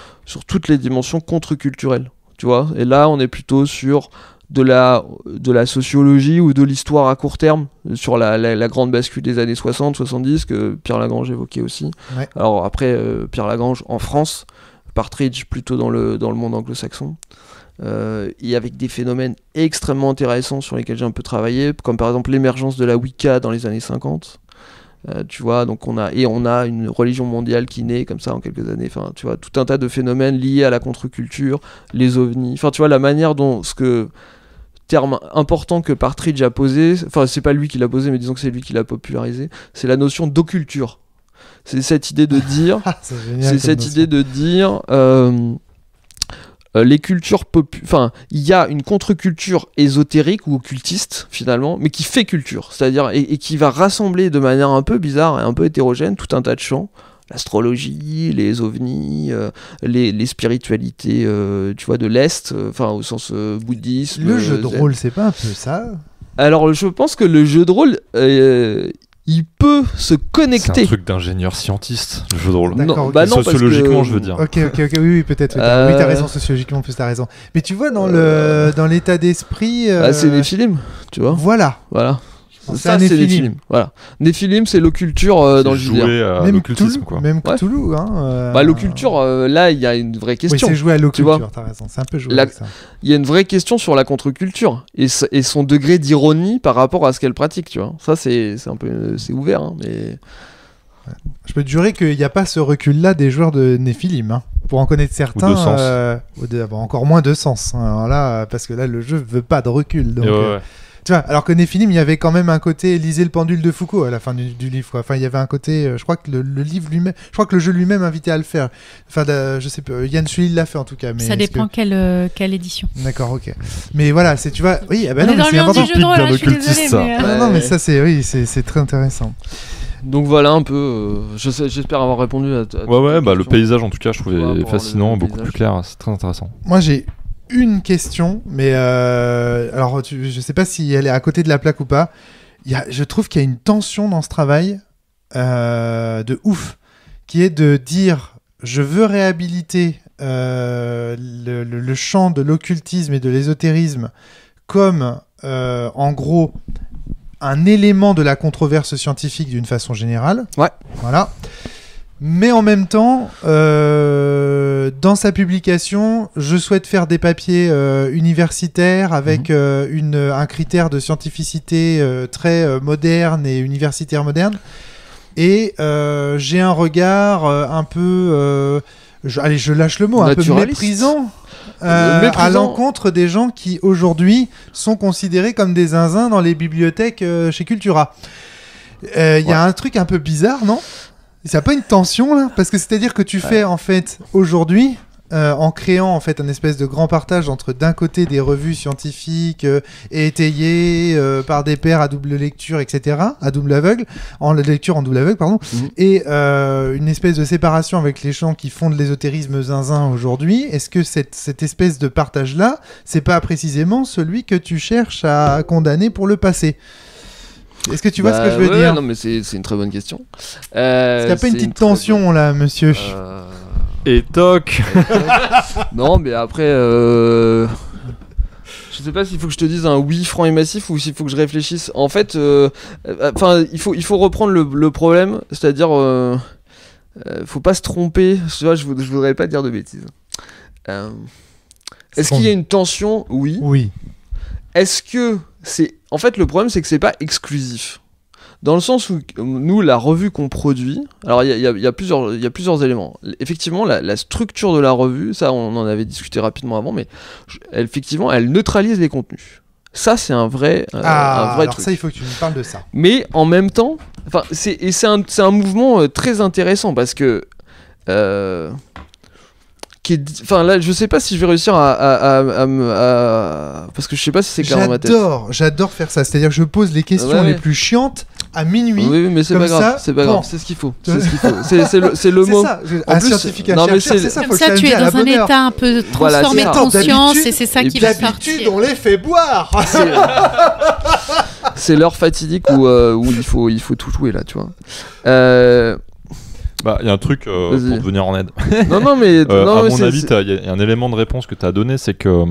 toutes les dimensions contre-culturelles, tu vois. Et là on est plutôt sur de la sociologie ou de l'histoire à court terme, sur la grande bascule des années 60-70 que Pierre Lagrange évoquait aussi. Ouais. Alors après Pierre Lagrange en France, Partridge plutôt dans le monde anglo-saxon. Et avec des phénomènes extrêmement intéressants sur lesquels j'ai un peu travaillé, comme par exemple l'émergence de la Wicca dans les années 50. Tu vois, donc on a une religion mondiale qui naît comme ça en quelques années. Enfin, tu vois, tout un tas de phénomènes liés à la contre-culture, les ovnis. Enfin, tu vois, la manière dont terme important que Partridge a posé, enfin, c'est pas lui qui l'a posé, mais disons que c'est lui qui l'a popularisé, c'est la notion d'occulture. C'est cette idée de dire, les cultures enfin, il y a une contre-culture ésotérique ou occultiste finalement, mais qui fait culture, c'est-à-dire et qui va rassembler de manière un peu bizarre et un peu hétérogène tout un tas de champs, l'astrologie, les ovnis, les spiritualités, tu vois, de l'Est, enfin au sens bouddhisme. Le jeu de rôle, c'est pas un peu ça ? Alors je pense que le jeu de rôle il peut se connecter. C'est un truc d'ingénieur scientiste, le jeu de rôle. Non, bah non, sociologiquement, je veux dire. Ok, oui, peut-être. Oui, t'as raison, sociologiquement, plus t'as raison. Mais tu vois, dans l'état d'esprit... c'est des films, tu vois. Voilà. Ça, c'est Néphilim. Voilà. Néphilim, c'est l'occulture dans le jeu. Même l'occultisme, quoi. Même Cthulhu, hein. L'occulture, là, il y a une vraie question. Oui, c'est joué à l'occulture, t'as raison. C'est un peu joué avec ça. Il y a une vraie question sur la contre-culture et son degré d'ironie par rapport à ce qu'elle pratique, tu vois. Ça, c'est un peu... C'est ouvert, hein, mais... Ouais. Je peux te jurer qu'il n'y a pas ce recul-là des joueurs de Néphilim, hein. Pour en connaître certains, encore moins de sens. Hein. Alors là, parce que là, le jeu veut pas de recul, donc... Tu vois, alors que Néphilim, il y avait quand même un côté lisez le pendule de Foucault à la fin du livre, quoi. Enfin, il y avait un côté, je crois que le livre lui-même, je crois que le jeu lui-même invitait à le faire. Enfin, je sais pas, Yann Sully l'a fait en tout cas. Mais ça dépend quelle édition. D'accord, ok. Mais voilà, tu vois, oui, non, mais c'est important. Du jeu de rôle, je suis désolée, mais non, mais ça, c'est très intéressant. Donc voilà un peu, j'espère avoir répondu à le paysage en tout cas, je trouvais fascinant, beaucoup plus clair, c'est très intéressant. Moi, j'ai une question, mais alors je sais pas si elle est à côté de la plaque ou pas. Je trouve qu'il y a une tension dans ce travail de ouf, qui est de dire je veux réhabiliter le champ de l'occultisme et de l'ésotérisme comme en gros, un élément de la controverse scientifique d'une façon générale. Ouais. Voilà. Mais en même temps, dans sa publication, je souhaite faire des papiers universitaires avec un critère de scientificité très moderne et universitaire moderne. Et j'ai un regard un peu... je lâche le mot, un peu méprisant. À l'encontre des gens qui aujourd'hui sont considérés comme des zinzins dans les bibliothèques chez Cultura. Il y a un truc un peu bizarre, non ? Il n'y a pas une tension là ? Parce que c'est-à-dire que tu fais en fait aujourd'hui, en créant en fait un espèce de grand partage entre d'un côté des revues scientifiques étayées par des pairs à double lecture, etc., à double aveugle, en lecture en double aveugle, pardon, et une espèce de séparation avec les gens qui font de l'ésotérisme zinzin aujourd'hui. Est-ce que cette espèce de partage-là, c'est pas précisément celui que tu cherches à condamner pour le passé ? Est-ce que tu vois ce que je veux dire ? Non, mais c'est une très bonne question. Est-ce qu'il n'y a pas une petite tension là, monsieur ? Et toc. Non, mais après, je sais pas s'il faut que je te dise un oui franc et massif ou s'il faut que je réfléchisse. En fait, il faut reprendre le problème, c'est-à-dire, faut pas se tromper. Tu vois, je voudrais pas dire de bêtises. Est-ce qu'il y a une tension ? Oui. Oui. Est-ce que c'est... En fait, le problème, c'est que c'est pas exclusif. Dans le sens où, nous, la revue qu'on produit... Alors, il y a plusieurs éléments. Effectivement, la structure de la revue, ça, on en avait discuté rapidement avant, mais effectivement, elle neutralise les contenus. Ça, c'est un vrai alors truc. Ça, il faut que tu nous parles de ça. Mais, en même temps... c'est un mouvement très intéressant, parce que... là, je sais pas si je vais réussir parce que je sais pas si c'est clair dans ma tête. J'adore faire ça. C'est-à-dire que je pose les questions les plus chiantes à minuit. Oui, mais c'est pas grave. C'est pas grave. C'est ce qu'il faut. C'est le mot. C'est ça. Un scientifique à chercher, c'est ça. Comme ça, tu es dans un état un peu transformé de conscience et c'est ça qui va sortir. D'habitude, on les fait boire. C'est l'heure fatidique où il faut tout jouer là, tu vois. Il y a un truc pour te venir en aide. Non, mais... à mon avis, il y a un élément de réponse que tu as donné, c'est que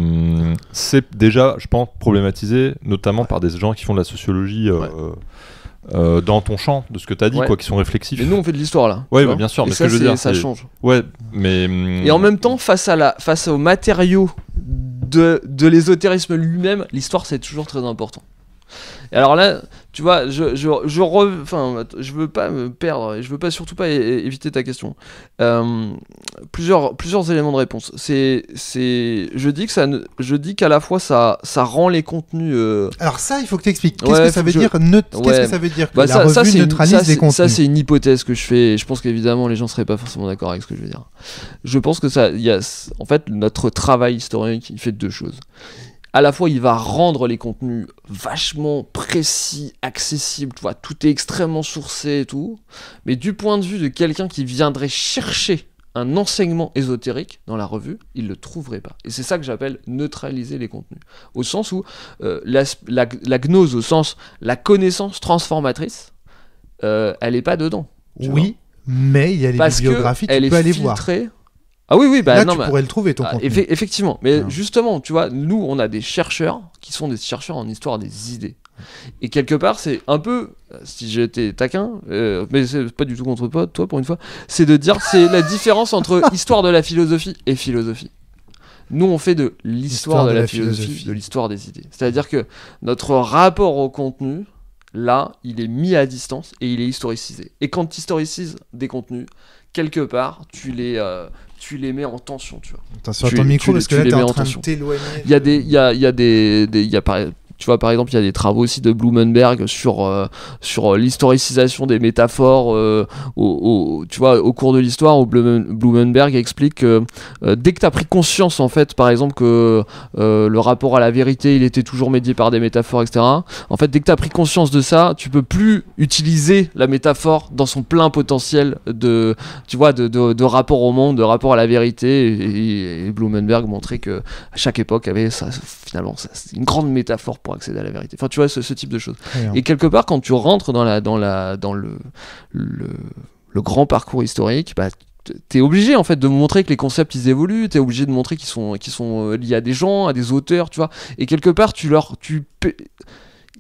c'est déjà, je pense, problématisé, notamment par des gens qui font de la sociologie dans ton champ, de ce que tu as dit, qui sont réflexifs. Mais nous, on fait de l'histoire, là. Oui, bien sûr, mais ce que je veux dire, ça change. Ouais, mais... Et en même temps, face aux matériaux de l'ésotérisme lui-même, l'histoire, c'est toujours très important. Et alors là, tu vois, je veux pas me perdre et je veux pas surtout pas éviter ta question. Plusieurs éléments de réponse. Je dis qu'à la fois ça rend les contenus. Alors ça, il faut que tu expliques. Qu'est-ce que ça veut dire Qu'est-ce que ça veut dire que la revue neutralise les contenus ? Ça, c'est une hypothèse que je fais. Et je pense qu'évidemment, les gens seraient pas forcément d'accord avec ce que je veux dire. Je pense que en fait, notre travail historique, il fait deux choses. À la fois, il va rendre les contenus vachement précis, accessibles, tu vois, tout est extrêmement sourcé et tout. Mais du point de vue de quelqu'un qui viendrait chercher un enseignement ésotérique dans la revue, il le trouverait pas. Et c'est ça que j'appelle neutraliser les contenus. Au sens où la gnose, au sens la connaissance transformatrice, elle est pas dedans. Oui, mais il y a les bibliographies, tu peux aller voir. Ah oui, là, tu pourrais le trouver, ton contenu. Effectivement, mais justement, tu vois, nous, on a des chercheurs qui sont des chercheurs en histoire des idées. Et quelque part, c'est un peu, si j'étais taquin, mais c'est pas du tout contre toi pour une fois, c'est de dire c'est la différence entre histoire de la philosophie et philosophie. Nous, on fait de l'histoire de la philosophie, de l'histoire des idées. C'est-à-dire que notre rapport au contenu, là, il est mis à distance et il est historicisé. Et quand tu historicises des contenus, quelque part, tu les mets en tension, tu vois. Attention à ton micro parce que là, t'es en train de t'éloigner. Il y a des tu vois, par exemple, il y a des travaux aussi de Blumenberg sur l'historicisation des métaphores tu vois, au cours de l'histoire, où Blumenberg explique que dès que tu as pris conscience, en fait, par exemple, que le rapport à la vérité, il était toujours médié par des métaphores, etc. En fait, dès que tu as pris conscience de ça, tu peux plus utiliser la métaphore dans son plein potentiel de rapport au monde, de rapport à la vérité. Et Blumenberg montrait que chaque époque avait finalement une grande métaphore pour accéder à la vérité. Enfin, tu vois, ce type de choses. Et quelque part, quand tu rentres dans le grand parcours historique, bah, t'es obligé en fait de montrer que les concepts ils évoluent, t'es obligé de montrer qu'ils sont liés à des gens, à des auteurs, tu vois, et quelque part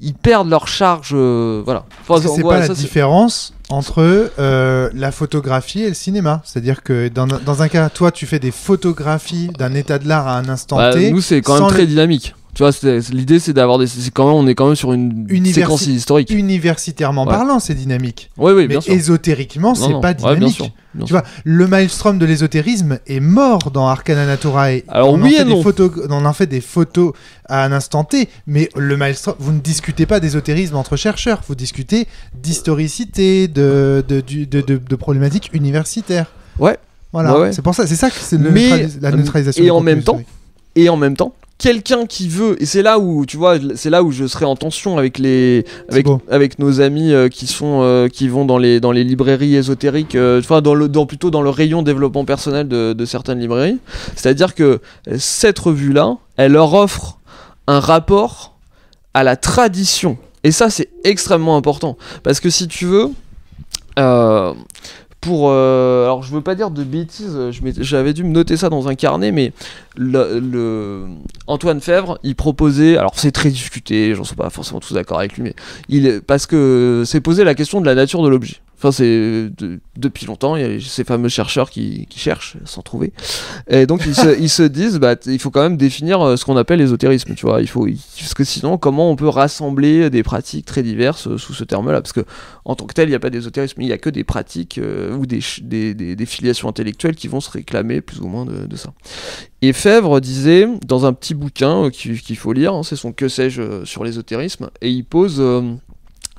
ils perdent leur charge, voilà. Enfin, c'est pas la différence entre la photographie et le cinéma, c'est-à-dire que dans un cas, toi tu fais des photographies d'un état de l'art à un instant T. Nous c'est quand même très dynamique. Tu vois, l'idée c'est d'avoir on est quand même sur une séquence historique. Universitairement parlant, c'est dynamique. Oui, mais bien sûr. Ésotériquement, c'est pas dynamique. Bien sûr. Vois, le maelstrom de l'ésotérisme est mort dans Arcana Naturae. Alors on en fait des photos à un instant T, mais le maelstrom, vous ne discutez pas d'ésotérisme entre chercheurs, vous discutez d'historicité, de problématiques universitaires. Ouais. Voilà, ouais. C'est pour ça, c'est ça que c'est la neutralisation. Et en même temps, quelqu'un qui veut, et c'est là où tu vois, c'est là où je serai en tension avec nos amis qui vont dans les librairies ésotériques, plutôt dans le rayon développement personnel de certaines librairies. C'est-à-dire que cette revue-là, elle leur offre un rapport à la tradition, et ça c'est extrêmement important, parce que si tu veux, alors je veux pas dire de bêtises, j'avais dû me noter ça dans un carnet, mais Antoine Fèvre, il proposait, alors c'est très discuté, j'en suis pas forcément tous d'accord avec lui, mais parce que c'est posé la question de la nature de l'objet. Enfin, c'est depuis longtemps, il y a ces fameux chercheurs qui cherchent sans trouver. Et donc ils se disent, il faut quand même définir ce qu'on appelle l'ésotérisme, tu vois. Parce que sinon, comment on peut rassembler des pratiques très diverses sous ce terme-là ? Parce que en tant que tel, il n'y a pas d'ésotérisme, il n'y a que des pratiques ou des filiations intellectuelles qui vont se réclamer plus ou moins de ça. Et Fèvre disait dans un petit bouquin qu'il faut lire, c'est son Que sais-je sur l'ésotérisme, et il pose.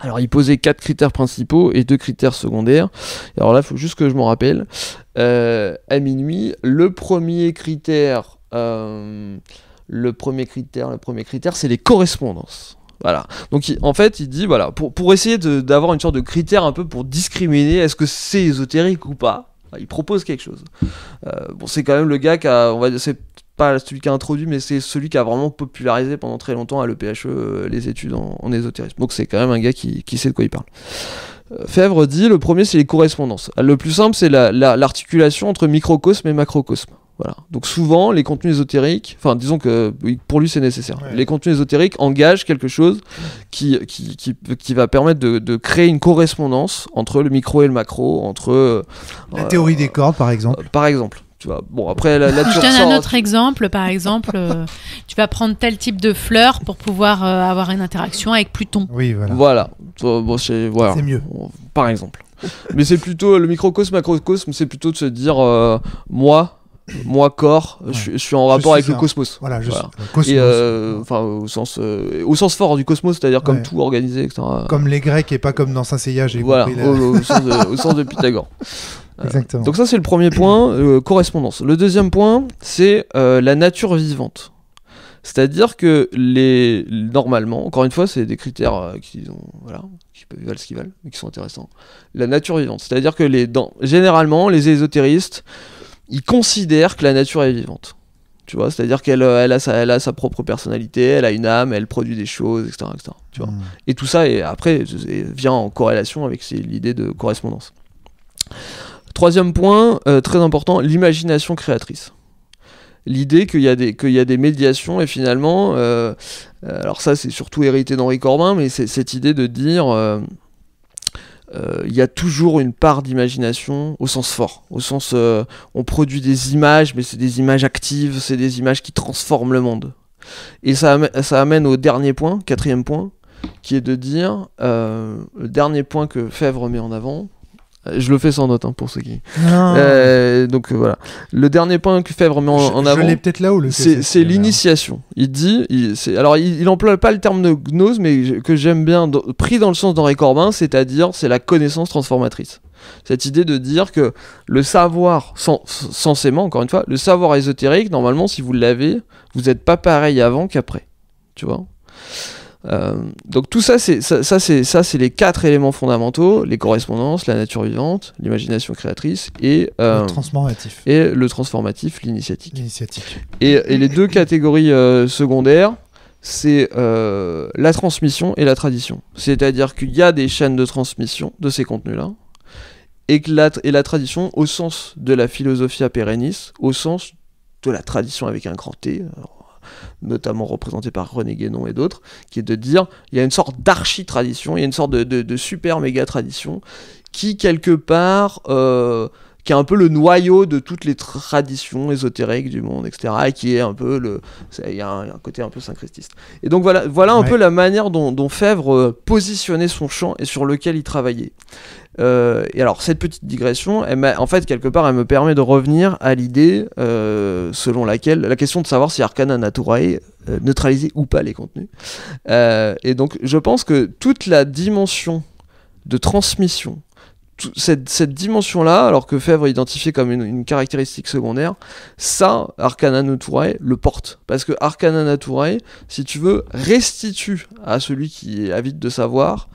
Alors, il posait 4 critères principaux et 2 critères secondaires. Et alors là, il faut juste que je m'en rappelle. À minuit, le premier critère, c'est les correspondances. Voilà. Donc, en fait, il dit, voilà, pour essayer d'avoir une sorte de critère un peu pour discriminer, est-ce que c'est ésotérique ou pas ? Il propose quelque chose. C'est quand même le gars c'est pas celui qui a introduit, mais c'est celui qui a vraiment popularisé pendant très longtemps à l'EPHE les études en ésotérisme. Donc c'est quand même un gars qui sait de quoi il parle. Fèvre dit, le premier c'est les correspondances. Le plus simple c'est l'articulation entre microcosme et macrocosme. Voilà. Donc souvent les contenus ésotériques, enfin disons que pour lui c'est nécessaire. Ouais. Les contenus ésotériques engagent quelque chose qui va permettre de créer une correspondance entre le micro et le macro, entre la théorie des cordes par exemple. Par exemple. Tu vois, bon après je donne un autre exemple, par exemple, tu vas prendre tel type de fleur pour pouvoir avoir une interaction avec Pluton. Oui, voilà. Voilà. Bon, c'est mieux. Par exemple. Mais c'est plutôt le microcosme, macrocosme, c'est plutôt de se dire moi corps, ouais. je suis en rapport avec le cosmos. Voilà, le cosmos. Et au sens fort du cosmos, c'est-à-dire comme tout organisé, etc. Comme les Grecs et pas comme dans Saint-Seiya, j'ai compris. Voilà, au sens de Pythagore. Exactement. Donc ça c'est le premier point, correspondance. Le deuxième point, c'est la nature vivante. C'est-à-dire que normalement, encore une fois, c'est des critères qui valent ce qu'ils valent, mais qui sont intéressants. La nature vivante, c'est-à-dire que généralement, les ésotéristes, ils considèrent que la nature est vivante. Tu vois, c'est-à-dire qu'elle a sa propre personnalité, elle a une âme, elle produit des choses, etc. Tu vois. Et tout ça, vient en corrélation avec l'idée de correspondance. Troisième point, très important, l'imagination créatrice. L'idée qu'il y a des médiations et finalement, alors ça c'est surtout hérité d'Henri Corbin, mais c'est cette idée de dire il y a toujours une part d'imagination au sens fort, au sens on produit des images, mais c'est des images actives, c'est des images qui transforment le monde. Et ça amène au dernier point, quatrième point, qui est de dire le dernier point que Fèvre met en avant. Je le fais sans note pour ceux qui. Donc voilà. Le dernier point que Fèvre met en avant. Je l'ai peut-être là-haut. C'est l'initiation. Il dit. Il emploie pas le terme de gnose, mais que j'aime bien, pris dans le sens d'Henri Corbin, c'est-à-dire c'est la connaissance transformatrice. Cette idée de dire que le savoir, censément, encore une fois, le savoir ésotérique, normalement, si vous l'avez, vous n'êtes pas pareil avant qu'après. Tu vois ? Donc tout ça c'est les 4 éléments fondamentaux: les correspondances, la nature vivante, l'imagination créatrice et le transformatif, l'initiatique. Et les 2 catégories secondaires, c'est la transmission et la tradition. C'est-à-dire qu'il y a des chaînes de transmission de ces contenus-là et la tradition au sens de la philosophia perennis, au sens de la tradition avec un grand T, notamment représenté par René Guénon et d'autres, qui est de dire il y a une sorte d'archi-tradition, il y a une sorte de super méga tradition qui quelque part qui est un peu le noyau de toutes les traditions ésotériques du monde, etc., et qui est un peu il y a un côté un peu syncrétiste. Et donc voilà un peu la manière dont Febvre positionnait son champ et sur lequel il travaillait. Et alors cette petite digression, en fait quelque part elle me permet de revenir à l'idée selon laquelle la question de savoir si Arcana Naturae neutralisait ou pas les contenus. Et donc je pense que toute la dimension de transmission, cette dimension-là, alors que Febvre identifiait comme une caractéristique secondaire, ça, Arcana Naturae le porte. Parce que Arcana Naturae, si tu veux, restitue à celui qui est avide de savoir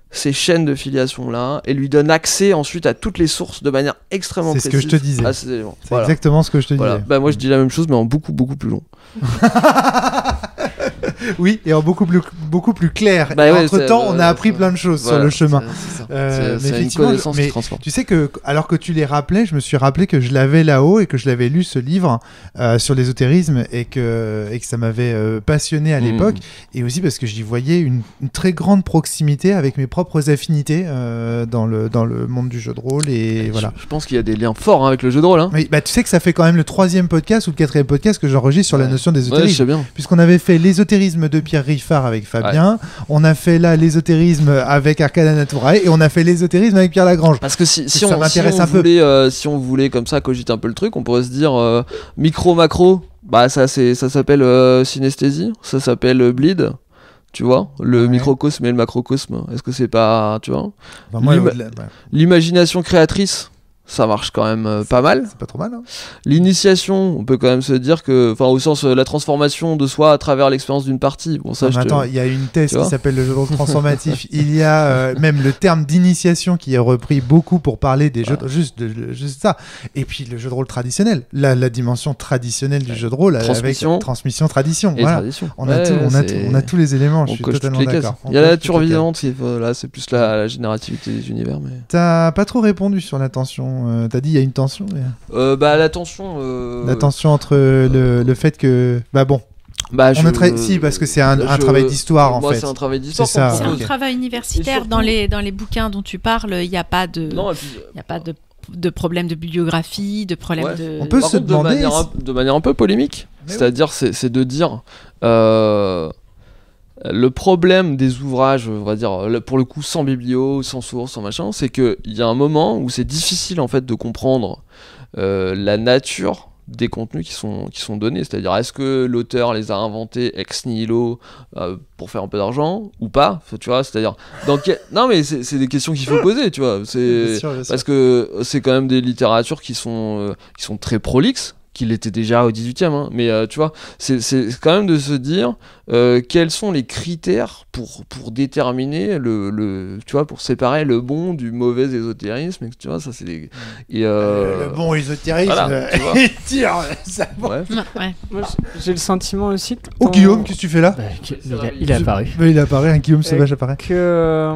ces chaînes de filiation-là et lui donne accès ensuite à toutes les sources de manière extrêmement précise. C'est ce que je te disais. C'est exactement ce que je te disais. Bah, moi, je dis la même chose, mais en beaucoup, beaucoup plus long. Oui, et en beaucoup plus clair. Entre-temps, on a appris plein de choses sur le chemin. C'est une connaissance qui transforme. Tu sais que, alors que tu les rappelais, je me suis rappelé que je l'avais là-haut et que je l'avais lu ce livre sur l'ésotérisme et que ça m'avait passionné à l'époque. Et aussi parce que j'y voyais une très grande proximité avec mes propres affinités dans le monde du jeu de rôle. Et voilà. Je pense qu'il y a des liens forts avec le jeu de rôle. Hein. Mais, tu sais que ça fait quand même le 3e podcast ou le 4e podcast que j'enregistre sur la notion d'ésotérisme. Ouais, je sais bien. Puisqu'on avait fait l'ésotérisme de Pierre Riffard avec Fabien, on a fait là l'ésotérisme avec Arcana Naturae et on a fait l'ésotérisme avec Pierre Lagrange. Parce que si on voulait comme ça cogiter un peu le truc, on pourrait se dire micro-macro, bah ça s'appelle synesthésie, ça s'appelle bleed. Tu vois, le microcosme et le macrocosme, est-ce que c'est pas, tu vois, l'imagination créatrice, ça marche quand même pas mal. C'est pas trop mal. Hein. L'initiation, on peut quand même se dire que, enfin, au sens la transformation de soi à travers l'expérience d'une partie. Bon, ça, attends, il y a une thèse qui s'appelle le jeu de rôle transformatif. Il y a même le terme d'initiation qui est repris beaucoup pour parler des jeux, juste ça. Et puis le jeu de rôle traditionnel, la dimension traditionnelle du jeu de rôle avec transmission, tradition. Et tradition. On a tous les éléments. Je suis totalement d'accord. Il y a la nature vivante, là, c'est plus la générativité des univers. Mais t'as pas trop répondu sur la tension. T'as dit il y a une tension la tension la tension entre le fait que si, parce que c'est un travail d'histoire en fait. C'est un travail d'histoire. C'est un travail universitaire. Dans les bouquins dont tu parles, il n'y a pas de de problèmes de bibliographie, de problèmes de... On peut se demander... De manière un peu polémique, c'est-à-dire c'est de dire... le problème des ouvrages, on va dire, pour le coup, sans biblio, sans source, sans machin, c'est qu'il y a un moment où c'est difficile en fait de comprendre la nature des contenus qui sont donnés. C'est-à-dire, est-ce que l'auteur les a inventés ex nihilo pour faire un peu d'argent ou pas, tu vois, c'est-à-dire non mais c'est des questions qu'il faut poser, tu vois, c'est bien sûr. Parce que c'est quand même des littératures qui sont très prolixes, qu'il était déjà au 18e, hein. Mais tu vois, c'est quand même de se dire quels sont les critères pour déterminer tu vois, pour séparer le bon du mauvais ésotérisme, et tu vois, ça c'est des... le bon ésotérisme, voilà, tire, ça ouais. Moi, j'ai le sentiment aussi que Oh Guillaume, qu'est-ce que tu fais là? Il est apparu. Il apparaît, un Guillaume sauvage apparaît. Que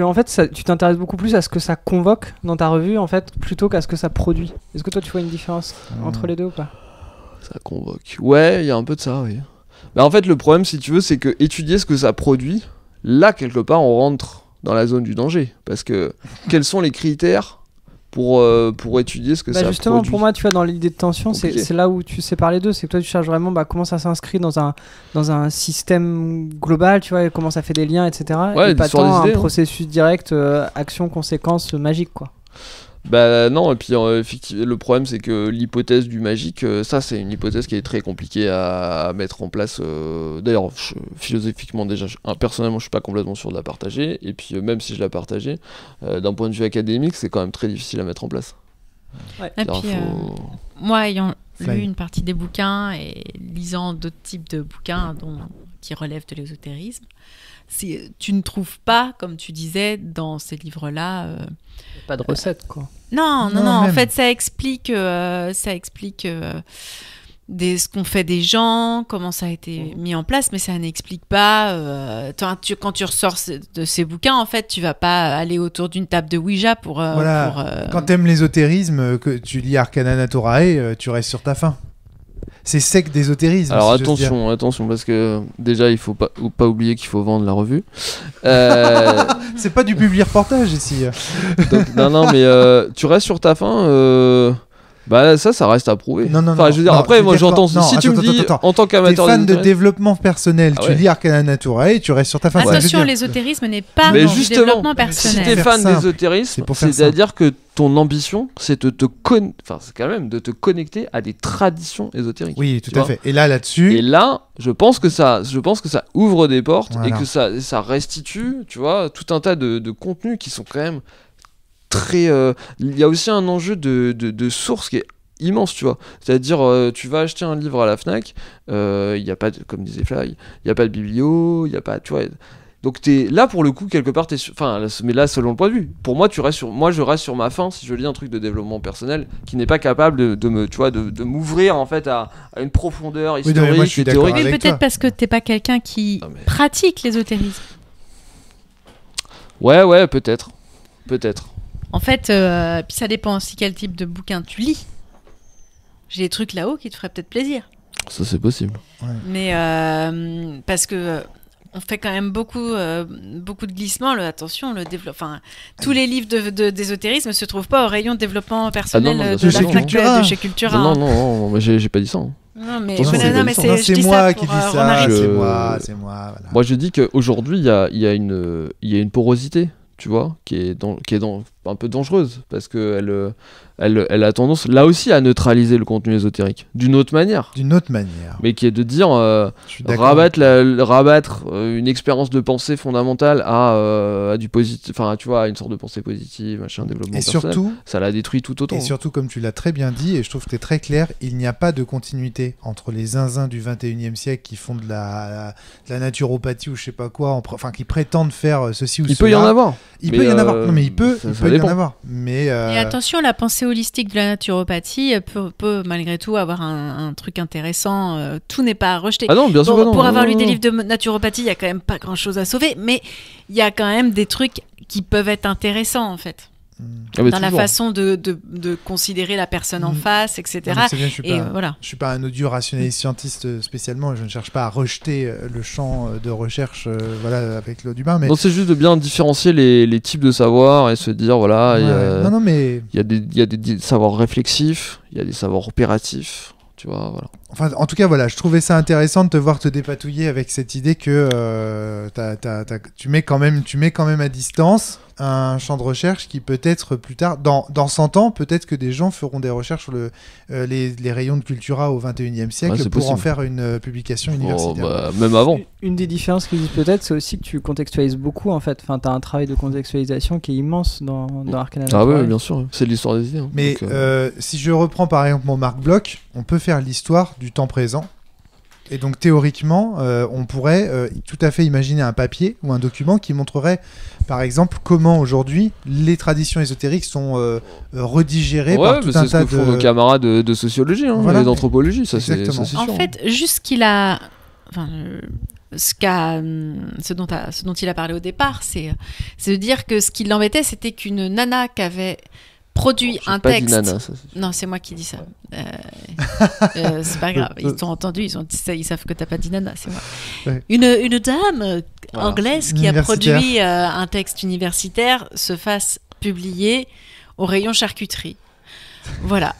en fait, tu t'intéresses beaucoup plus à ce que ça convoque dans ta revue, en fait, plutôt qu'à ce que ça produit. Est-ce que toi, tu vois une différence entre les deux ou pas? Ça convoque. Ouais, il y a un peu de ça, oui. Mais en fait, le problème, si tu veux, c'est que étudier ce que ça produit, là, quelque part, on rentre dans la zone du danger. Parce que quels sont les critères pour étudier ce que ça justement, produit? Pour moi, tu vois, dans l'idée de tension, c'est là où tu sépares les deux. C'est que toi, tu cherches vraiment comment ça s'inscrit dans un système global, tu vois, et comment ça fait des liens, etc. Ouais, et pas tant un processus direct, action-conséquence magique, quoi. Bah non, et puis effectivement, le problème c'est que l'hypothèse du magique, ça c'est une hypothèse qui est très compliquée à mettre en place. D'ailleurs, philosophiquement déjà, personnellement je suis pas complètement sûr de la partager, et puis même si je la partageais, d'un point de vue académique, c'est quand même très difficile à mettre en place. Ouais. Et puis, moi ayant lu une partie des bouquins et lisant d'autres types de bouquins qui relèvent de l'ésotérisme, tu ne trouves pas, comme tu disais, dans ces livres-là... pas de recettes, quoi. Non, en fait, ça explique ce qu'ont fait des gens, comment ça a été mis en place, mais ça n'explique pas. Quand tu ressors de ces bouquins, en fait, tu vas pas aller autour d'une table de Ouija pour. Quand t'aimes l'ésotérisme, que tu lis Arcana Naturae, tu restes sur ta faim. C'est sec d'ésotérisme. Alors attention, parce que déjà, il faut pas oublier qu'il faut vendre la revue. C'est pas du public reportage ici. Donc, non, mais tu restes sur ta faim. Bah ça reste à prouver. Non, je veux dire, après, moi j'entends. Si tu me dis en tant qu'amateur, t'es fan de développement personnel, tu lis Arcana Naturae et tu restes sur ta fin. Attention, l'ésotérisme n'est pas du développement personnel. Si t'es fan d'ésotérisme, c'est-à-dire que ton ambition, c'est c'est quand même de te connecter à des traditions ésotériques. Oui, tout à fait. Et là-dessus. Et là, je pense que ça ouvre des portes et que ça restitue, tu vois, tout un tas de contenus qui sont quand même très. Il y a aussi un enjeu de source qui est immense, tu vois. C'est-à-dire, tu vas acheter un livre à la Fnac, il y a pas comme disait Fly, il y a pas de biblio, il y a pas, tu vois. Donc t'es là pour le coup quelque part mais là selon le point de vue. Pour moi je reste sur ma faim si je lis un truc de développement personnel qui n'est pas capable de m'ouvrir en fait à une profondeur historique et théorique. Mais peut-être parce que t'es pas quelqu'un qui pratique l'ésotérisme. Ouais, peut-être. En fait, puis ça dépend aussi quel type de bouquin tu lis. J'ai des trucs là-haut qui te feraient peut-être plaisir. Ça c'est possible. Ouais. Mais parce que on fait quand même beaucoup de glissements. Attention, tous les livres d'ésotérisme ne se trouvent pas au rayon développement personnel de la Fnac de chez Cultura. Non, mais j'ai pas dit ça. Non, mais c'est moi qui dis ça. C'est moi. Voilà. Moi, je dis qu'aujourd'hui, il y a une porosité, tu vois, qui est un peu dangereuse parce que elle a tendance là aussi à neutraliser le contenu ésotérique d'une autre manière, mais qui est de dire rabattre une expérience de pensée fondamentale à du positif, enfin tu vois, à une sorte de pensée positive, machin, développement personnel. Surtout, ça la détruit tout autant. Et surtout, comme tu l'as très bien dit, et je trouve que tu es très clair, il n'y a pas de continuité entre les zinzins du 21e siècle qui font de la naturopathie ou je sais pas quoi, qui prétendent faire ceci ou cela. Il peut y en avoir. Il peut y en avoir. Non, mais il peut y en avoir. Mais attention, la pensée holistique de la naturopathie peut malgré tout avoir un truc intéressant. Tout n'est pas à rejeter. Ah non, bien sûr que non. Pour avoir lu des livres de naturopathie, il y a quand même pas grand-chose à sauver, mais il y a quand même des trucs qui peuvent être intéressants en fait. Dans la façon de considérer la personne en face, etc. Non, bien, je suis pas un audio rationaliste scientiste spécialement, je ne cherche pas à rejeter le champ de recherche avec l'eau du bain. Mais... Non, c'est juste de bien différencier les types de savoirs et se dire il y a des savoirs réflexifs, il y a des savoirs opératifs. Tu vois, voilà. Enfin, en tout cas, voilà, je trouvais ça intéressant de te voir te dépatouiller avec cette idée que tu mets quand même à distance un champ de recherche qui peut-être plus tard, dans 100 ans, peut-être que des gens feront des recherches sur les rayons de Cultura au 21e siècle pour en faire une publication universitaire. Même avant. Une des différences qui existent peut-être, c'est aussi que tu contextualises beaucoup en fait. Enfin, tu as un travail de contextualisation qui est immense dans Arcana Naturae. Ah oui, bien sûr, c'est de l'histoire des idées. Hein. Mais si je reprends par exemple mon Marc Bloch, on peut faire l'histoire du temps présent. Et donc théoriquement, on pourrait tout à fait imaginer un papier ou un document qui montrerait, par exemple, comment aujourd'hui les traditions ésotériques sont redigérées par tout un tas de... c'est ce que font nos camarades de sociologie, et d'anthropologie, ça c'est sûr. En fait, juste qu'il a... ce dont il a parlé au départ, c'est de dire que ce qui l'embêtait, c'était qu'une nana qui avait produit un texte. Nana, non, c'est moi qui dis ça. C'est pas grave. Ils t'ont entendu. Ils savent que t'as pas dit nana. C'est moi. Ouais. Une dame anglaise qui a produit un texte universitaire se fasse publier au rayon charcuterie. Voilà.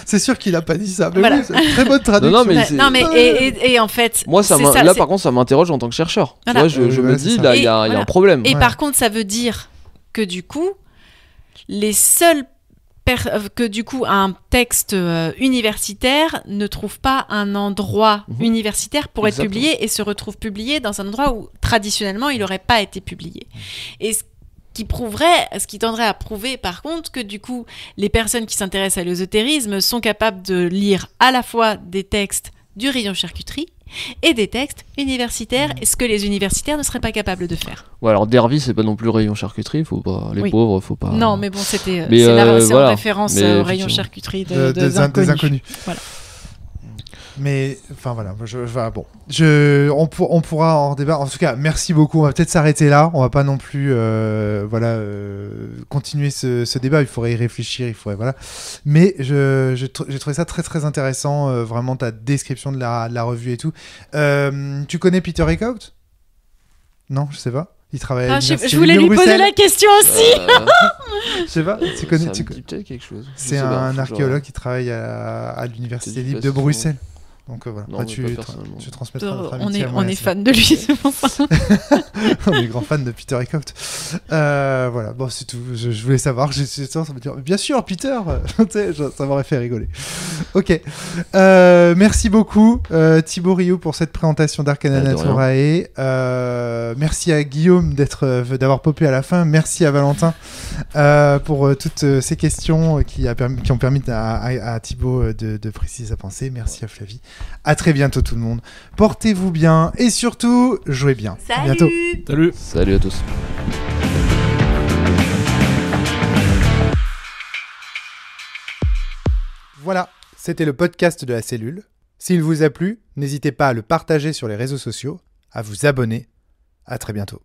C'est sûr qu'il a pas dit ça. Mais voilà. Oui, c'est une très bonne traduction. Et en fait, moi, par contre, ça m'interroge en tant que chercheur. Voilà. Tu vois, je me dis là, il y a un problème. Et par contre, ça veut dire que du coup, les seuls que du coup un texte universitaire ne trouve pas un endroit universitaire pour être publié et se retrouve publié dans un endroit où traditionnellement il n'aurait pas été publié. Et ce qui tendrait à prouver par contre que du coup les personnes qui s'intéressent à l'ésotérisme sont capables de lire à la fois des textes du rayon charcuterie et des textes universitaires, ce que les universitaires ne seraient pas capables de faire. Ouais, alors Derby, c'est pas non plus rayon charcuterie, faut pas, les pauvres, faut pas... Non, mais bon, c'est en référence au rayon charcuterie des inconnus. Inconnus. Voilà. Mais enfin voilà, on pourra en débattre. En tout cas, merci beaucoup. On va peut-être s'arrêter là. On va pas non plus continuer ce débat. Il faudrait y réfléchir. Voilà. Mais j'ai trouvé ça très très intéressant. Vraiment ta description de la revue et tout. Tu connais Peter Eckhout ? Non, je sais pas. Il travaille à l'université je voulais lui poser la question aussi. Je sais pas. Tu connais peut-être quelque chose. C'est un archéologue qui travaille à l'université libre de Bruxelles. Donc voilà. Non, tu transmettras notre amitié. On est fan de lui, c'est pour ça. On est grand fan de Peter Eckhout. Voilà, bon, c'est tout. Je voulais savoir. Ça me dire, bien sûr, Peter. Ça m'aurait fait rigoler. Ok. Merci beaucoup, Thibaut Rioux, pour cette présentation d'Arcana Naturae. Merci à Guillaume d'avoir popé à la fin. Merci à Valentin pour toutes ces questions qui ont permis à Thibaut de préciser sa pensée. Merci à Flavie. À très bientôt tout le monde. Portez-vous bien et surtout, jouez bien. Salut. À bientôt. Salut à tous. Voilà, c'était le podcast de la cellule. S'il vous a plu, n'hésitez pas à le partager sur les réseaux sociaux, à vous abonner. À très bientôt.